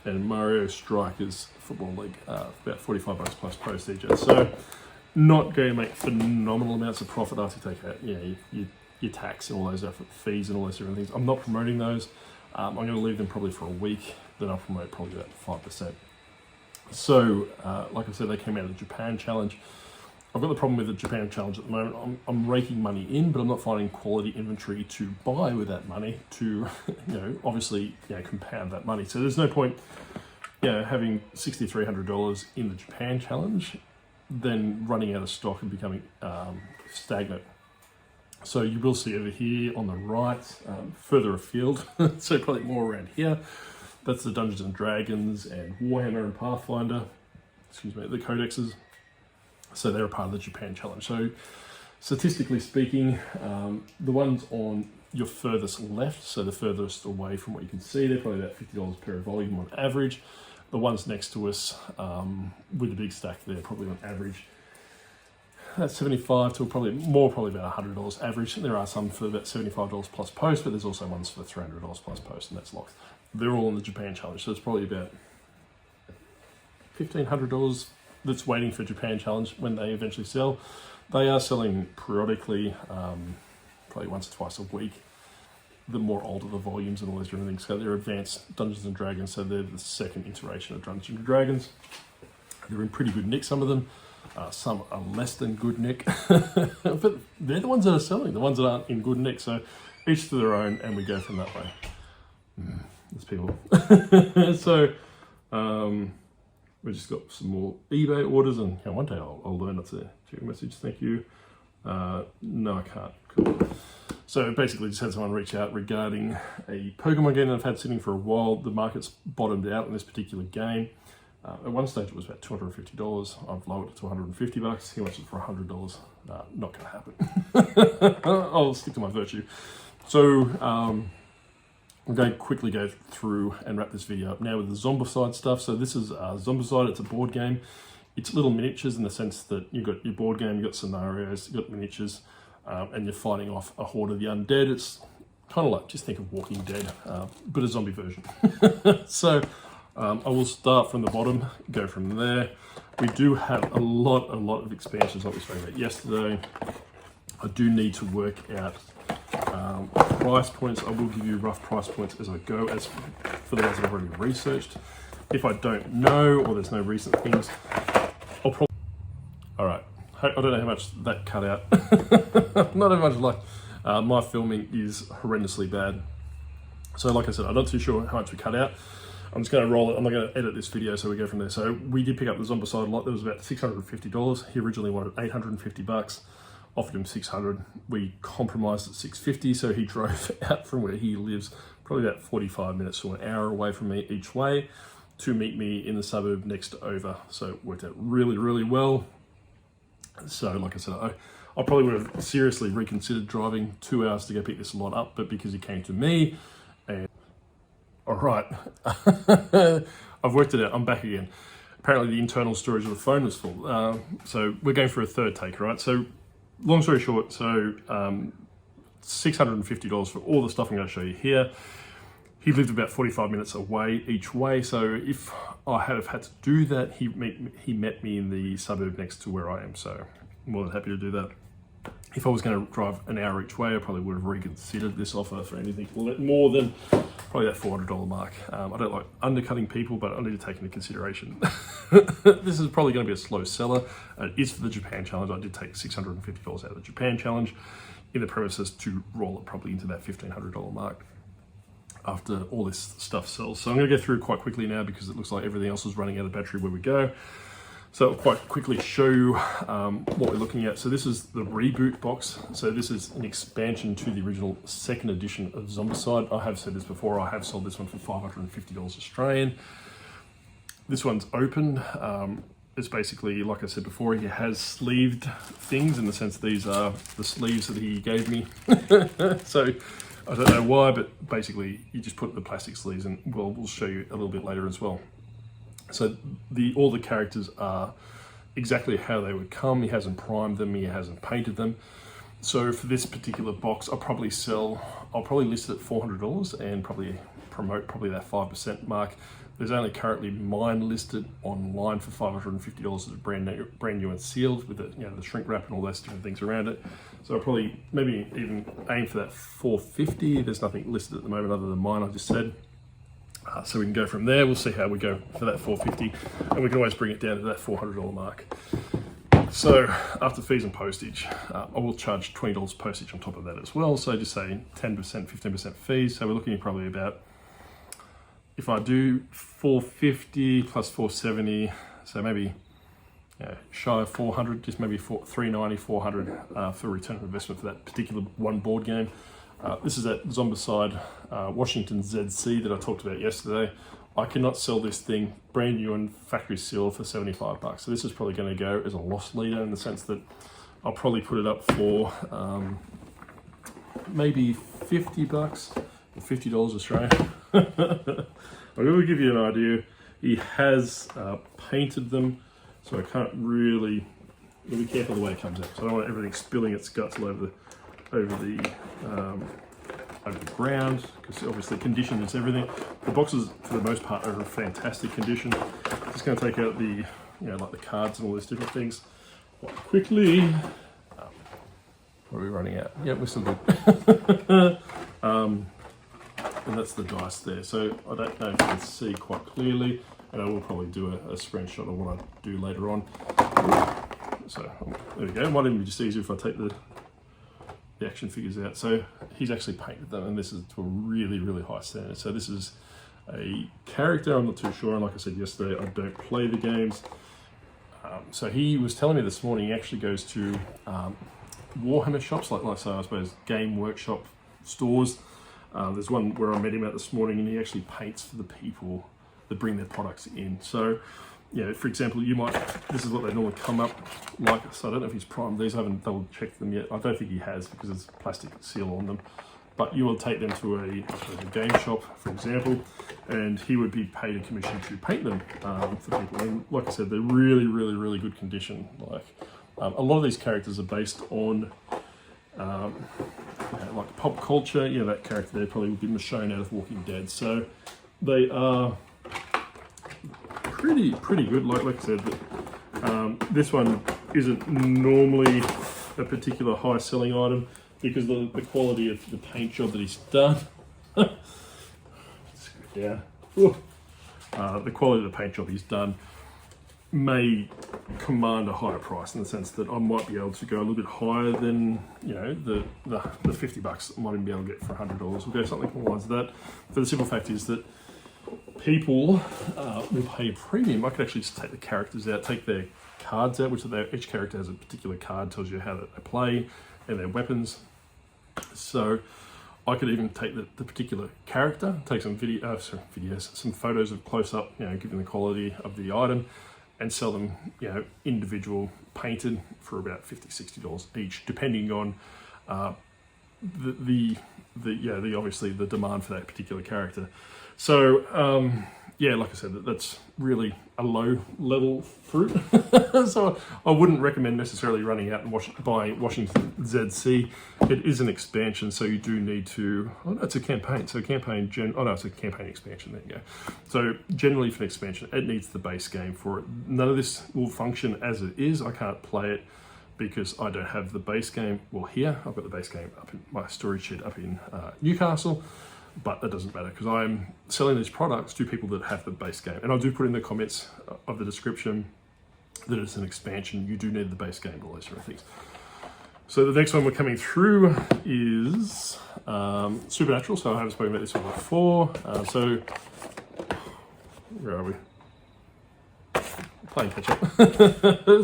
And Mario Strikers Football League, about $45 plus post each. So not going to make phenomenal amounts of profit after you take out your tax and all those fees and all those different things. I'm not promoting those. I'm going to leave them probably for a week. Then I'll promote probably about 5%. So, like I said, they came out of the Japan Challenge. I've got the problem with the Japan Challenge at the moment. I'm raking money in, but I'm not finding quality inventory to buy with that money to, obviously, compound that money. So there's no point, having $6,300 in the Japan Challenge, then running out of stock and becoming stagnant. So you will see over here on the right, further afield, so probably more around here. That's the Dungeons and Dragons and Warhammer and Pathfinder, the codexes. So they're a part of the Japan Challenge. So statistically speaking, the ones on your furthest left, so the furthest away from what you can see, they're probably about $50 per volume on average. The ones next to us with the big stack there, probably on average, that's $75 to probably about $100 average. There are some for about $75 plus post, but there's also ones for $300 plus post, and that's locked. They're all in the Japan Challenge, so it's probably about $1,500 that's waiting for Japan Challenge when they eventually sell. They are selling periodically, probably once or twice a week. The more older the volumes and all those different things. So they're advanced Dungeons and Dragons, so they're the second iteration of Dungeons and Dragons. They're in pretty good nick, some of them. Some are less than good nick, but they're the ones that are selling, the ones that aren't in good nick. So each to their own, and we go from that way. There's people. So we just got some more eBay orders, and one day I'll learn not to check a message. Thank you. No, I can't. Cool. So basically just had someone reach out regarding a Pokemon game that I've had sitting for a while. The market's bottomed out in this particular game. At one stage it was about $250. I've lowered it to $150. He wants it for $100. Not going to happen. I'll stick to my virtue. So I'm going to quickly go through and wrap this video up now with the Zombicide stuff. So this is Zombicide. It's a board game. It's little miniatures in the sense that you've got your board game, you've got scenarios, you've got miniatures, and you're fighting off a horde of the undead. It's kind of like, just think of Walking Dead, but a zombie version. So I will start from the bottom, go from there. We do have a lot of expansions like we spoke about yesterday. I do need to work out price points. I will give you rough price points as I go, as for the ones that I've already researched. If I don't know, or there's no recent things, I'll probably... All right, I don't know how much that cut out. Not how much luck. My filming is horrendously bad. So like I said, I'm not too sure how much we cut out. I'm just going to roll it. I'm not going to edit this video, so we go from there. So we did pick up the Zombicide lot. That was about $650. He originally wanted $850. Offered him $600. We compromised at $650, so he drove out from where he lives, probably about 45 minutes to an hour away from me each way, to meet me in the suburb next over. So it worked out really well. So like I said, I probably would have seriously reconsidered driving 2 hours to go pick this lot up, but because he came to me, and all right, I've worked it out, I'm back again. Apparently the internal storage of the phone was full. So we're going for a third take, right? So long story short, so $650 for all the stuff I'm going to show you here. He lived about 45 minutes away each way, so if I had to do that, he met me in the suburb next to where I am, so I'm more than happy to do that. If I was going to drive an hour each way, I probably would have reconsidered this offer for anything more than probably that $400 mark. I don't like undercutting people, but I need to take into consideration. This is probably going to be a slow seller. It is for the Japan challenge. I did take $650 out of the Japan challenge in the premises to roll it probably into that $1,500 mark after all this stuff sells. So I'm going to go through quite quickly now because it looks like everything else is running out of battery where we go. So I'll quite quickly show you what we're looking at. So this is the reboot box. So this is an expansion to the original second edition of Zombicide. I have said this before, I have sold this one for $550 Australian. This one's open. It's basically, like I said before, he has sleeved things in the sense these are the sleeves that he gave me. So I don't know why, but basically you just put the plastic sleeves in. Well, we'll show you a little bit later as well. So all the characters are exactly how they would come. He hasn't primed them, he hasn't painted them. So for this particular box, I'll probably list it at $400 and probably promote that 5% mark. There's only currently mine listed online for $550 that's brand new and sealed with the shrink wrap and all those different things around it. So I'll probably maybe even aim for that $450. There's nothing listed at the moment other than mine I just said. So we can go from there. We'll see how we go for that $450, and we can always bring it down to that $400 mark. So after fees and postage, I will charge $20 postage on top of that as well. So just say 10%, 15% fees. So we're looking at probably about, if I do $450 plus $470, so maybe shy of 400, just maybe $390, $400 for return of investment for that particular one board game. This is that Zombicide Washington ZC that I talked about yesterday. I cannot sell this thing brand new and factory sealed for $75. So this is probably going to go as a loss leader in the sense that I'll probably put it up for maybe $50 or $50 Australian. I'm going to give you an idea. He has painted them, so I can't really be careful the way it comes out. So I don't want everything spilling its guts all over the ground, because obviously condition is everything. The boxes for the most part are in fantastic condition. Just going to take out the like the cards and all these different things quite quickly. What are we running out? Yep, we're still good. And that's the dice there. So I don't know if you can see quite clearly, and I will probably do a screenshot of what I do later on. So there we go. Might even be just easier if I take the action figures out. So he's actually painted them, and this is to a really high standard. So this is a character, I'm not too sure, and like I said yesterday, I don't play the games. So he was telling me this morning he actually goes to Warhammer shops, like say, I suppose, game workshop stores. There's one where I met him at this morning, and he actually paints for the people that bring their products in. So, you know, for example, you might, this is what they normally come up like. So I don't know if he's primed these. I haven't double checked them yet. I don't think he has, because there's a plastic seal on them. But you will take them to a game shop, for example, and he would be paid a commission to paint them for people. And like I said, they're really, really, really good condition. Like a lot of these characters are based on like pop culture. You know, that character there probably would be Michonne out of Walking Dead. So they are pretty good. Like I said, this one isn't normally a particular high selling item, because the quality of the paint job that he's done, yeah, the quality of the paint job he's done may command a higher price, in the sense that I might be able to go a little bit higher than, you know, the $50 I might even be able to get for $100. We'll go something along the lines of that. But the simple fact is that people will pay a premium. I could actually just take the characters out, take their cards out, which each character has a particular card, tells you how they play and their weapons. So I could even take the particular character, take some videos, some photos of close up, you know, giving the quality of the item, and sell them, you know, individual painted for about $50-$60 each, depending on the obviously the demand for that particular character. So yeah, like I said, that's really a low level fruit. So I wouldn't recommend necessarily running out and buying Washington ZC. It is an expansion, so you do need to, oh no, it's a campaign. So it's a campaign expansion, there you go. So generally for an expansion, it needs the base game for it. None of this will function as it is. I can't play it because I don't have the base game. Well, here, I've got the base game up in my storage shed up in Newcastle. But that doesn't matter, because I'm selling these products to people that have the base game. And I do put in the comments of the description that it's an expansion. You do need the base game, all those sort of things. So the next one we're coming through is Supernatural. So I haven't spoken about this one before. So where are we? Playing catch up.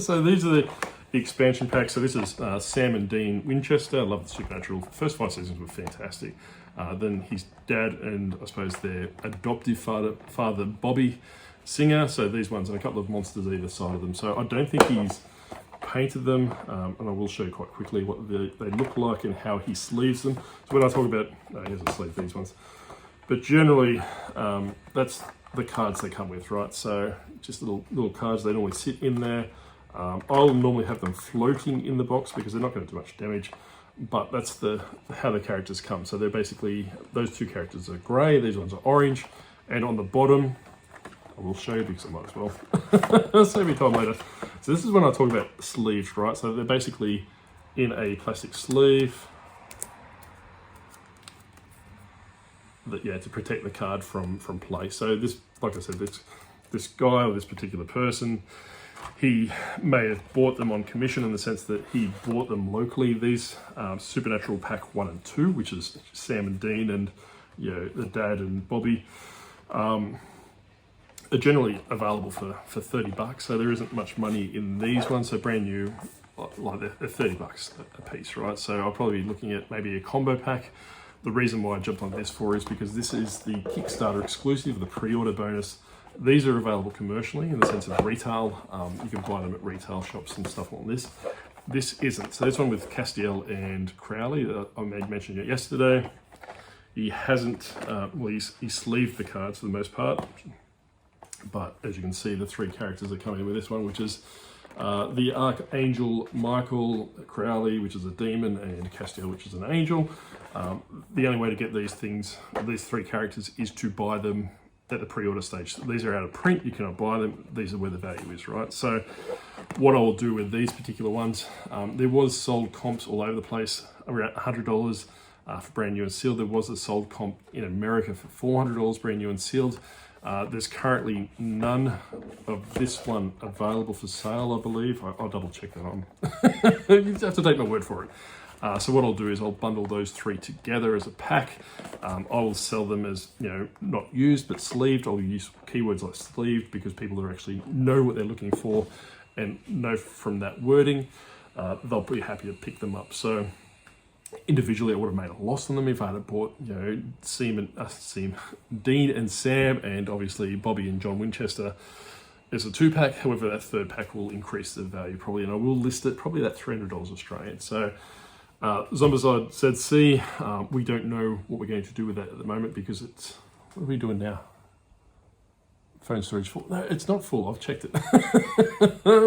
So these are the expansion packs. So this is Sam and Dean Winchester. I love the Supernatural. The first 5 seasons were fantastic. Then his dad and I suppose their adoptive father Bobby Singer. So these ones, and a couple of monsters either side of them. So I don't think he's painted them, and I will show you quite quickly what they look like and how he sleeves them. So when I talk about, he doesn't sleeve these ones, but generally that's the cards they come with, right? So just little cards. They normally sit in there. I'll normally have them floating in the box because they're not going to do much damage. But that's how the characters come. So they're basically, those two characters are grey, these ones are orange, and on the bottom, I will show you because I might as well. Save me time later. So this is when I talk about sleeves, right? So they're basically in a plastic sleeve that, yeah, to protect the card from play. So this, like I said, this guy or this particular person, he may have bought them on commission, in the sense that he bought them locally. These Supernatural Pack 1 and 2, which is Sam and Dean and, you know, the dad and Bobby, are generally available for $30. So there isn't much money in these ones. So brand new, like they're $30 a piece, right? So I'll probably be looking at maybe a combo pack. The reason why I jumped on this is because this is the Kickstarter exclusive, the pre-order bonus. These are available commercially in the sense of retail. You can buy them at retail shops and stuff like this. This isn't. So this one with Castiel and Crowley, I made mention it yesterday. He hasn't, well, he sleeved the cards for the most part. But as you can see, the 3 characters are coming with this one, which is the Archangel Michael Crowley, which is a demon, and Castiel, which is an angel. The only way to get these 3 characters, is to buy them at the pre-order stage. These are out of print, you cannot buy them. These are where the value is, right? So what I will do with these particular ones, there was sold comps all over the place, around $100 for brand new and sealed. There was a sold comp in America for $400 brand new and sealed. There's currently none of this one available for sale, I believe. I'll double check that on. You have to take my word for it. So what I'll do is I'll bundle those 3 together as a pack. I will sell them as, you know, not used but sleeved. I'll use keywords like sleeved because people are actually know what they're looking for and know from that wording. they'll be happy to pick them up. So individually, I would have made a loss on them if I had bought, Dean and Sam, and obviously Bobby and John Winchester as a 2-pack. However, that 3rd pack will increase the value probably, and I will list it probably at $300 Australian. So Zombicide ZC, we don't know what we're going to do with that at the moment because it's, what are we doing now? Phone storage full? No, it's not full. I've checked it.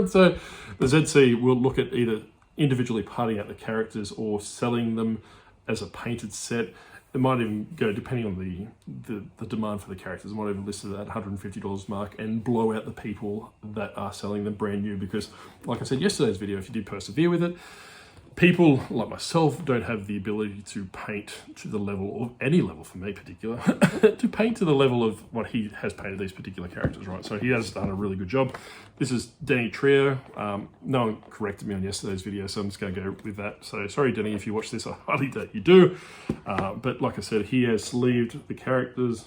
So the ZC will look at either individually parting out the characters or selling them as a painted set. It might even go, depending on the demand for the characters, it might even list it at $150 mark and blow out the people that are selling them brand new, because like I said yesterday's video, if you did persevere with it, people like myself don't have the ability to paint to the level, or any level for me particular, to paint to the level of what he has painted these particular characters, right? So he has done a really good job. This is Denny Trio. No one corrected me on yesterday's video, so I'm just going to go with that. So sorry, Denny, if you watch this, I highly doubt you do. But like I said, he has sleeved the characters.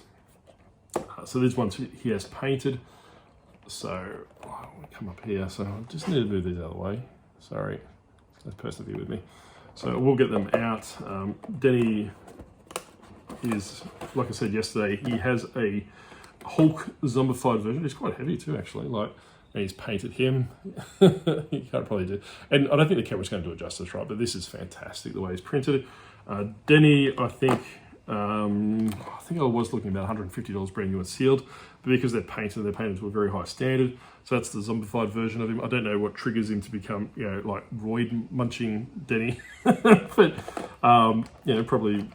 So these ones he has painted. So I'll come up here. So I just need to move these out of the way. Sorry. Let's persevere with me. So we'll get them out. Denny is, like I said yesterday, he has a Hulk zombified version. It's quite heavy too, actually. And he's painted him. You can't probably do. And I don't think the camera's going to do it justice, right? But this is fantastic the way he's printed it. Denny, I think I was looking about $150 brand new and sealed, but because they're painted to a very high standard. So that's the zombified version of him. I don't know what triggers him to become, like roid munching Denny, but probably,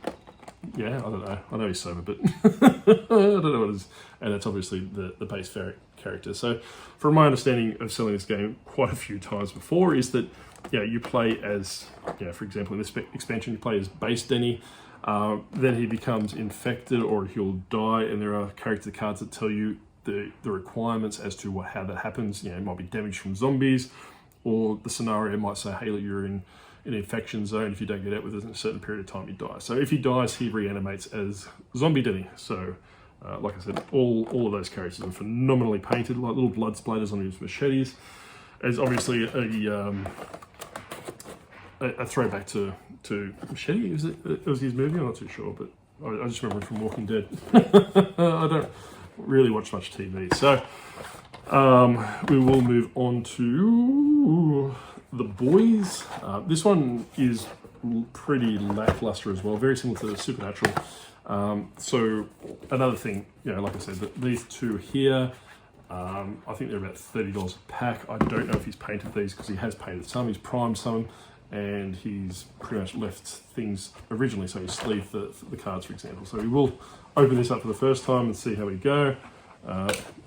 I don't know. I know he's sober, but I don't know what it is. And it's obviously the base character. So from my understanding of selling this game quite a few times before is that, you play as, for example, in this expansion, you play as base Denny. Then he becomes infected or he'll die, and there are character cards that tell you the requirements as to how that happens. It might be damage from zombies, or the scenario might say, hey, you're in an infection zone. If you don't get out within a certain period of time, you die. So if he dies, he reanimates as Zombie Denny. So like I said, all of those characters are phenomenally painted, like little blood splatters on his machetes. It's obviously a throwback to Machete. It was his movie? I'm not too sure, but I just remember him from Walking Dead. I don't really watch much TV. So we will move on to The Boys. This one is pretty lackluster as well, very similar to Supernatural. So another thing, like I said, these two here, I think they're about $30 a pack. I don't know if he's painted these because he has painted some, he's primed some, and he's pretty much left things originally, so he sleeved the cards, for example. So we will open this up for the first time and see how we go.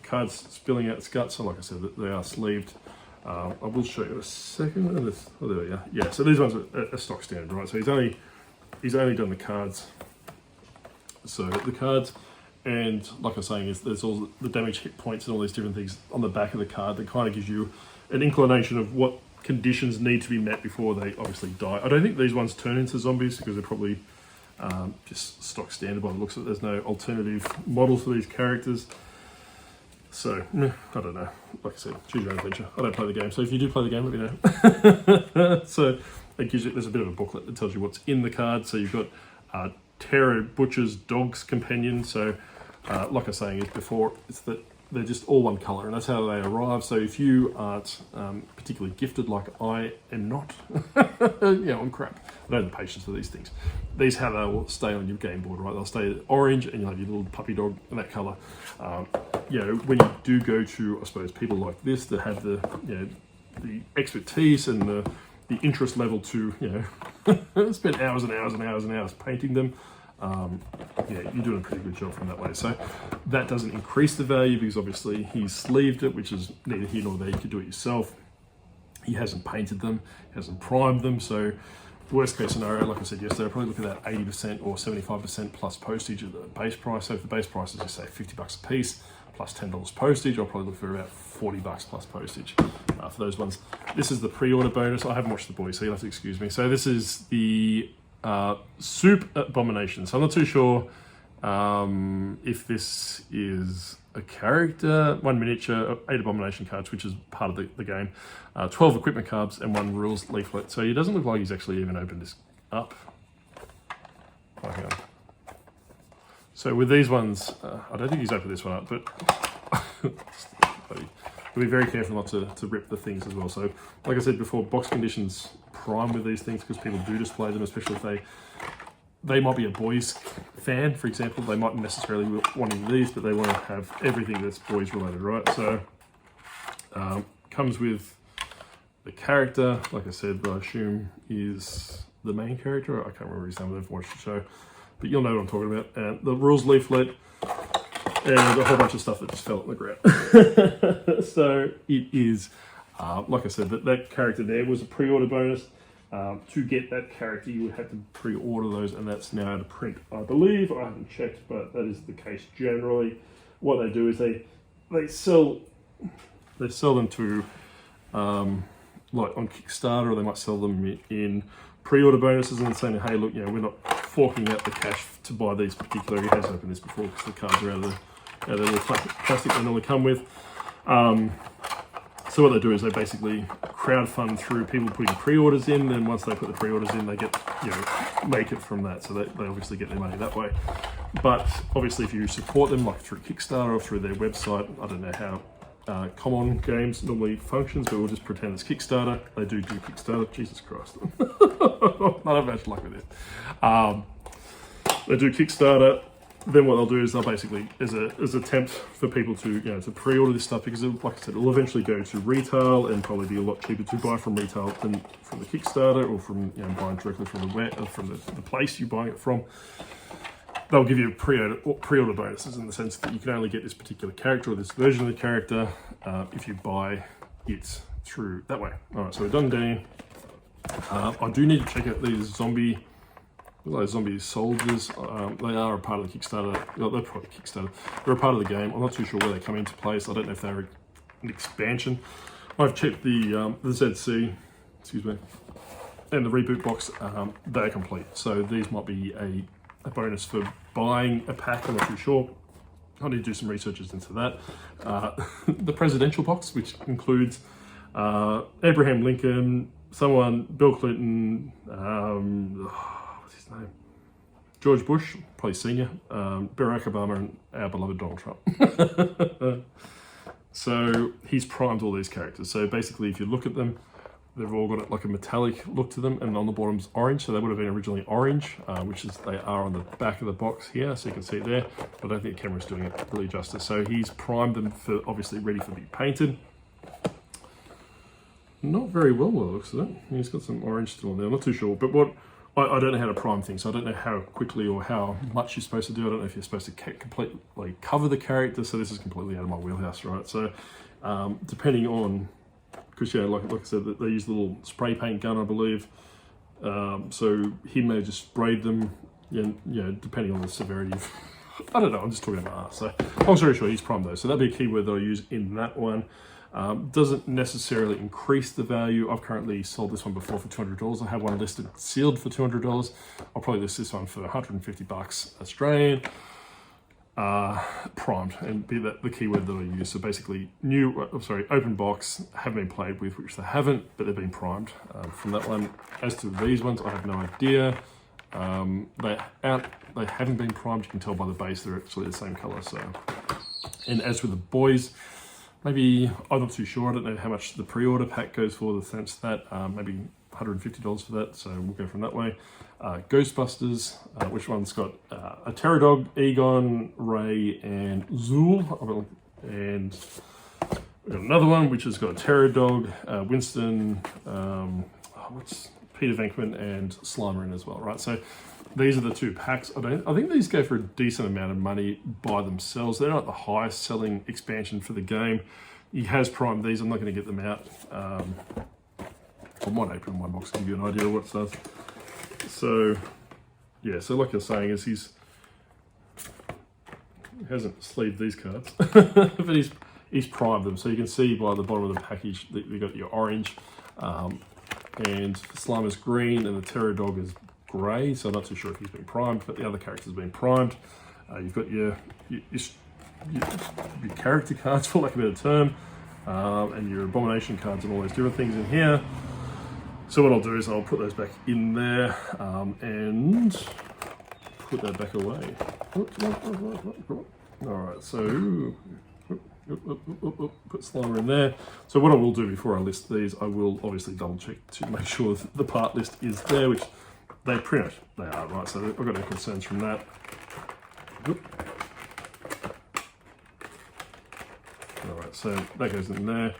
Cards spilling out its guts, so like I said, they are sleeved. I will show you a second. Oh, there we go. Yeah, so these ones are stock standard, right? So he's only done the cards. So the cards, and like I was saying, there's all the damage hit points and all these different things on the back of the card that kind of gives you an inclination of what conditions need to be met before they obviously die. I don't think these ones turn into zombies because they're probably just stock standard by the looks of it. There's no alternative models for these characters. So, I don't know. Like I said, choose your own adventure. I don't play the game, so if you do play the game, let me know. So, it gives you, there's a bit of a booklet that tells you what's in the card. So you've got Taro Butcher's Dog's Companion. So, like I was saying before, it's that they're just all one colour, and that's how they arrive. So if you aren't particularly gifted, like I am not, I'm crap. I don't have the patience for these things. These how they'll stay on your game board, right? They'll stay orange, and you'll have your little puppy dog in that colour. When you do go to, I suppose, people like this that have the expertise and the interest level to, spend hours and hours and hours and hours painting them. You're doing a pretty good job from that way. So that doesn't increase the value because obviously he's sleeved it, which is neither here nor there. You can do it yourself. He hasn't painted them, he hasn't primed them. So worst case scenario, like I said yesterday, I'll probably look at that 80% or 75% plus postage at the base price. So if the base price is just say $50 a piece plus $10 postage, I'll probably look for about $40 plus postage for those ones. This is the pre-order bonus. I haven't watched The Boys, so you'll have to excuse me. So this is the Soup Abomination. So I'm not too sure If this is a character, 1 miniature, 8 abomination cards, which is part of the game, 12 equipment cards, and 1 rules leaflet. So he doesn't look like he's actually even opened this up. Oh, hang on. So with these ones, I don't think he's opened this one up, but be very careful not to rip the things as well. So like I said before, box conditions prime with these things because people do display them, especially if they might be a boys fan, for example. They mightn't necessarily be wanting these, but they want to have everything that's boys related, right? So comes with the character, like I said, I assume is the main character. I can't remember his name, I've watched the show, but you'll know what I'm talking about. And the rules leaflet, and a whole bunch of stuff that just fell on the ground. So it is, like I said, that character there was a pre-order bonus. To get that character, you would have to pre-order those, and that's now out of print, I believe. I haven't checked, but that is the case generally. What they do is they sell them to like on Kickstarter, or they might sell them in pre-order bonuses and saying, hey, look, we're not forking out the cash to buy these particular. He has opened this before because the cards are out of the little plastic they normally come with. So what they do is they basically crowdfund through people putting pre-orders in, and once they put the pre-orders in, they get, make it from that. So they obviously get their money that way. But obviously if you support them, like through Kickstarter or through their website, I don't know how Common Games normally functions, but we'll just pretend it's Kickstarter. They do Kickstarter. Jesus Christ. Not have much luck with this. They do Kickstarter. Then what they'll do is they'll basically, as an attempt for people to to pre-order this stuff, because like I said, it'll eventually go to retail and probably be a lot cheaper to buy from retail than from the Kickstarter or from buying directly from the place you're buying it from. They'll give you pre-order bonuses in the sense that you can only get this particular character or this version of the character if you buy it through that way. All right, so we're done down. I do need to check out these zombie soldiers. They are a part of the Kickstarter. They're part of Kickstarter. They're a part of the game. I'm not too sure where they come into place. I don't know if they're an expansion. I've checked the ZC, excuse me, and the reboot box. They're complete. So these might be a bonus for buying a pack. I'm not too sure. I need to do some researches into that. The presidential box, which includes Abraham Lincoln, Bill Clinton, name? George Bush, probably senior, Barack Obama, and our beloved Donald Trump. So he's primed all these characters. So basically, if you look at them, they've all got like a metallic look to them, and on the bottom's orange. So they would have been originally orange, which is they are on the back of the box here, so you can see it there. But I don't think the camera's doing it really justice. So he's primed them for obviously ready for being painted. Not very well, by the looks of it. He's got some orange still on there. I'm not too sure, but I don't know how to prime things, so I don't know how quickly or how much you're supposed to do. I don't know if you're supposed to completely cover the character, so this is completely out of my wheelhouse, right? So depending on, because like I said, they use the little spray paint gun, I believe. So he may have just sprayed them, depending on the severity of, I don't know, I'm just talking about so long story short, he's primed those. So that'd be a keyword that I use in that one. Doesn't necessarily increase the value. I've currently sold this one before for $200. I have one listed sealed for $200. I'll probably list this one for 150 bucks Australian. Primed, and be that the keyword that I use. So basically open box, haven't been played with, which they haven't, but they've been primed from that one. As to these ones, I have no idea. They haven't been primed. You can tell by the base they're actually the same color. So, and as with the boys, maybe, I'm not too sure, I don't know how much the pre-order pack goes for, the sense that maybe $150 for that, so we'll go from that way. Ghostbusters, which one's got a Pterodog, Egon, Ray, and Zool, and we've got another one which has got a Pterodog, Winston, Peter Venkman, and Slimer in as well, right? So these are the two packs. I think these go for a decent amount of money by themselves. They're not the highest selling expansion for the game. He has primed these. I'm not going to get them out. I might open one box to give you an idea of what it does. So, yeah. So like you're saying, is he hasn't sleeved these cards, but he's primed them. So you can see by the bottom of the package that you've got your orange, and Slimer's green, and the Pterodog is grey, so I'm not too sure if he's been primed, but the other characters have been primed. You've got your character cards, for lack of a better term, and your abomination cards and all those different things in here. So what I'll do is I'll put those back in there and put that back away. All right, so put Slimer in there. So what I will do before I list these, I will obviously double check to make sure that the part list is there, which they pretty much they are, right? So I've got no concerns from that. All right, so that goes in there.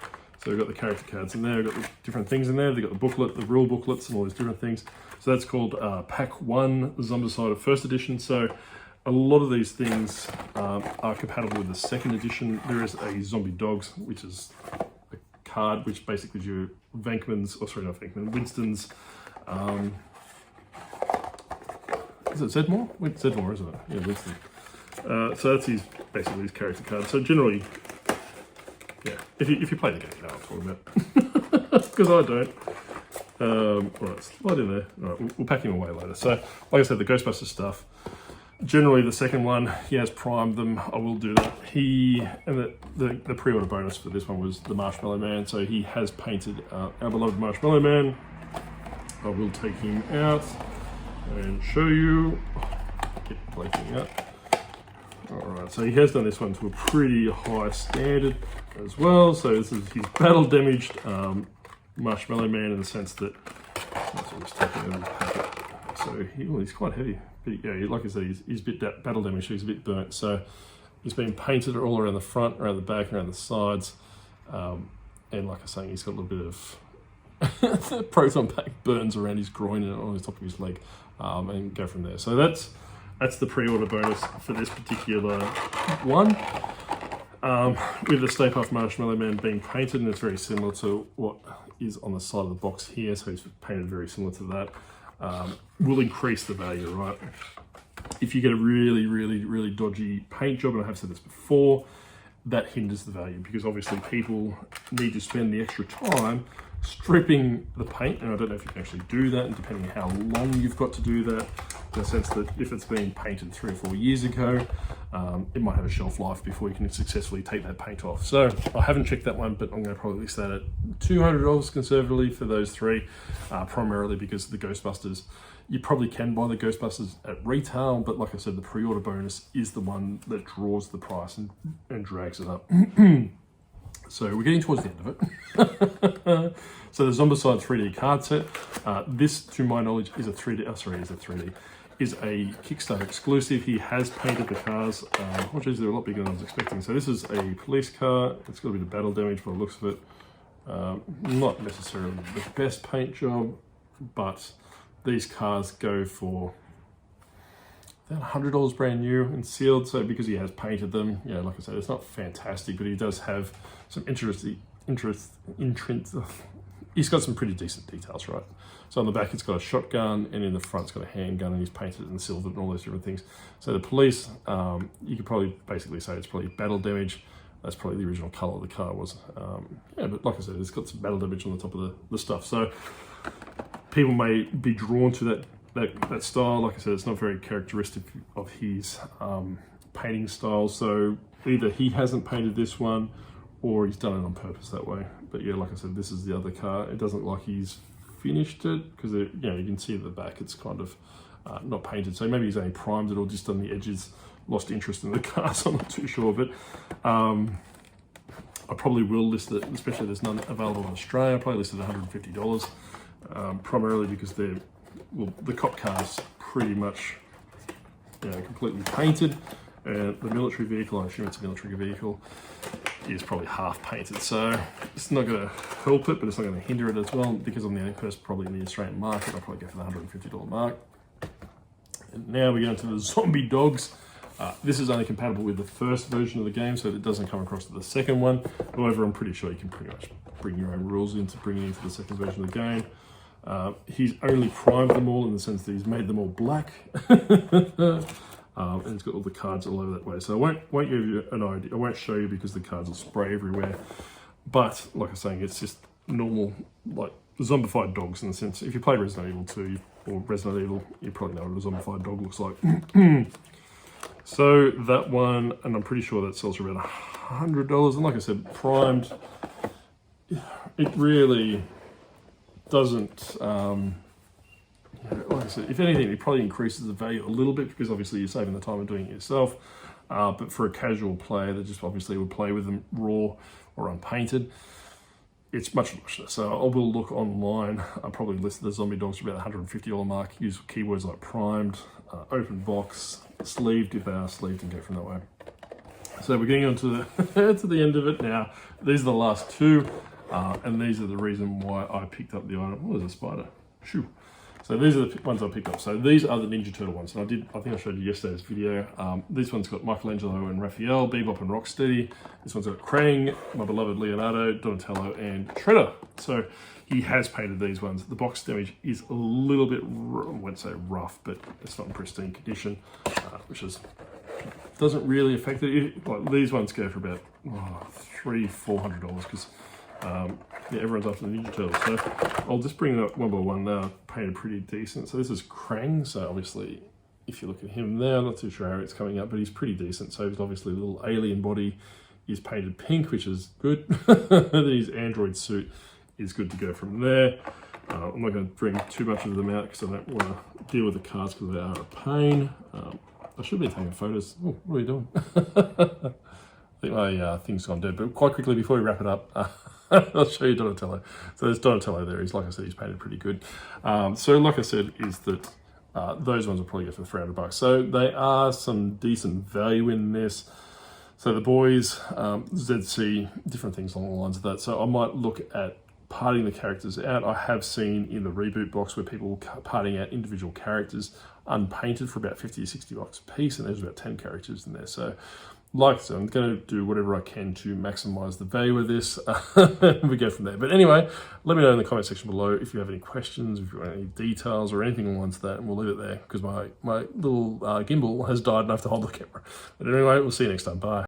So we've got the character cards in there, we've got the different things in there, they've got the booklet, the rule booklets and all those different things. So that's called Pack 1, Zombicide of First Edition. So a lot of these things are compatible with the second edition. There is a Zombie Dogs, which is a card which basically gives you Venkman's, or sorry, not Venkman, Winston's, is it Zedmore? Zedmore, isn't it? Yeah, Winston. So that's basically his character card. So generally, yeah, if you play the game, you know what I'm talking about. Because I don't. All right, slide in there. All right, we'll pack him away later. So, like I said, the Ghostbusters stuff. Generally, the second one, he has primed them. I will do that. And the pre-order bonus for this one was the Marshmallow Man. So he has painted our beloved Marshmallow Man. I will take him out and show you. Get blanking out. Alright, so he has done this one to a pretty high standard as well. So this is his battle damaged Marshmallow Man in the sense that just taking out of his packet. So he's quite heavy. But yeah, like I said, he's a bit battle damaged, so he's a bit burnt. So he's been painted all around the front, around the back, around the sides. And like I was saying, he's got a little bit of the proton pack burns around his groin and on the top of his leg, and go from there. So that's the pre-order bonus for this particular one. With the Stay Puft Marshmallow Man being painted, and it's very similar to what is on the side of the box here, so he's painted very similar to that, will increase the value, right? If you get a really, really, really dodgy paint job, and I have said this before, that hinders the value because obviously people need to spend the extra time stripping the paint, and I don't know if you can actually do that, and depending on how long you've got to do that, in the sense that if it's been painted 3 or 4 years ago, it might have a shelf life before you can successfully take that paint off. So I haven't checked that one, but I'm going to probably list that at $200 conservatively for those 3, primarily because the Ghostbusters, you probably can buy the Ghostbusters at retail, but like I said, the pre-order bonus is the one that draws the price and drags it up. So we're getting towards the end of it. So the Zombicide 3D card set. This, to my knowledge, is a 3D. Oh, sorry, is a Kickstarter exclusive. He has painted the cars. Which is they're a lot bigger than I was expecting. So this is a police car. It's got a bit of battle damage by the looks of it. Not necessarily the best paint job, but these cars go for $100 brand new and sealed. So because he has painted them, you know, like I said, it's not fantastic, but he does have some he's got some pretty decent details, right? So on the back it's got a shotgun, and in the front it's got a handgun, and he's painted it in silver and all those different things. So the police, you could probably basically say it's probably battle damage. That's probably the original color of the car was. Yeah, but like I said, it's got some battle damage on the top of the stuff. So people may be drawn to that style. Like I said, it's not very characteristic of his painting style. So either he hasn't painted this one, or he's done it on purpose that way. But yeah, like I said, this is the other car. It doesn't look like he's finished it, because you know, you can see at the back it's kind of not painted. So maybe he's only primed it or just on the edges, lost interest in the car, so I'm not too sure. But I probably will list it, especially there's none available in Australia. I probably listed $150, primarily because the cop car's pretty much, you know, completely painted. And the military vehicle, I assume it's a military vehicle, is probably half painted. So it's not going to help it, but it's not going to hinder it as well, because I'm the only person probably in the Australian market. I'll probably go for the $150 mark. And now we go into the Zombie Dogs. This is only compatible with the first version of the game, so it doesn't come across to the second one. However, I'm pretty sure you can pretty much bring your own rules in to bring it into the second version of the game. He's only primed them all in the sense that he's made them all black. And it's got all the cards all over that way. So I won't give you an idea. I won't show you because the cards will spray everywhere. But like I was saying, it's just normal, like zombified dogs in the sense. If you play Resident Evil 2 or Resident Evil, you probably know what a zombified dog looks like. So that one, and I'm pretty sure that sells for about $100. And like I said, primed, it really doesn't, like I said, if anything, it probably increases the value a little bit because obviously you're saving the time of doing it yourself. But for a casual player that just obviously would play with them raw or unpainted, it's much less. So I will look online. I'll probably list the zombie dogs for about $150 mark. Use keywords like primed, open box, sleeved if they are sleeved, and go from that way. So we're getting on to the, to the end of it now. These are the last two, and these are the reason why I picked up the item. Oh, there's a spider. Shoo. So these are the ones I picked up. So these are the Ninja Turtle ones. And I think I showed you yesterday's video. This one's got Michelangelo and Raphael, Bebop and Rocksteady. This one's got Krang, my beloved Leonardo, Donatello, and Shredder. So he has painted these ones. The box damage is a little bit, I won't say rough, but it's not in pristine condition, which doesn't really affect it. Like these ones go for about $300-400 because everyone's after the Ninja Turtles. So I'll just bring it up one by one now. Painted pretty decent. So this is Krang. So obviously, if you look at him there, I'm not too sure how it's coming up, but he's pretty decent. So he's obviously a little alien body. He's painted pink, which is good. His android suit is good to go from there. I'm not going to bring too much of them out because I don't want to deal with the cards because they are a pain. I should be taking photos. Oh, what are you doing? I think my thing's gone dead. But quite quickly, before we wrap it up, I'll show you Donatello. So there's Donatello there. He's, like I said, he's painted pretty good. So like I said, is that those ones will probably go for $300. So they are some decent value in this. So the boys, ZC, different things along the lines of that. So I might look at parting the characters out. I have seen in the reboot box where people parting out individual characters unpainted for about $50 or $60 a piece, and there's about 10 characters in there. So like I said, I'm going to do whatever I can to maximize the value of this. We go from there. But anyway, let me know in the comment section below if you have any questions, if you want any details or anything along that, and we'll leave it there because my little gimbal has died and I have to hold the camera. But anyway, we'll see you next time. Bye.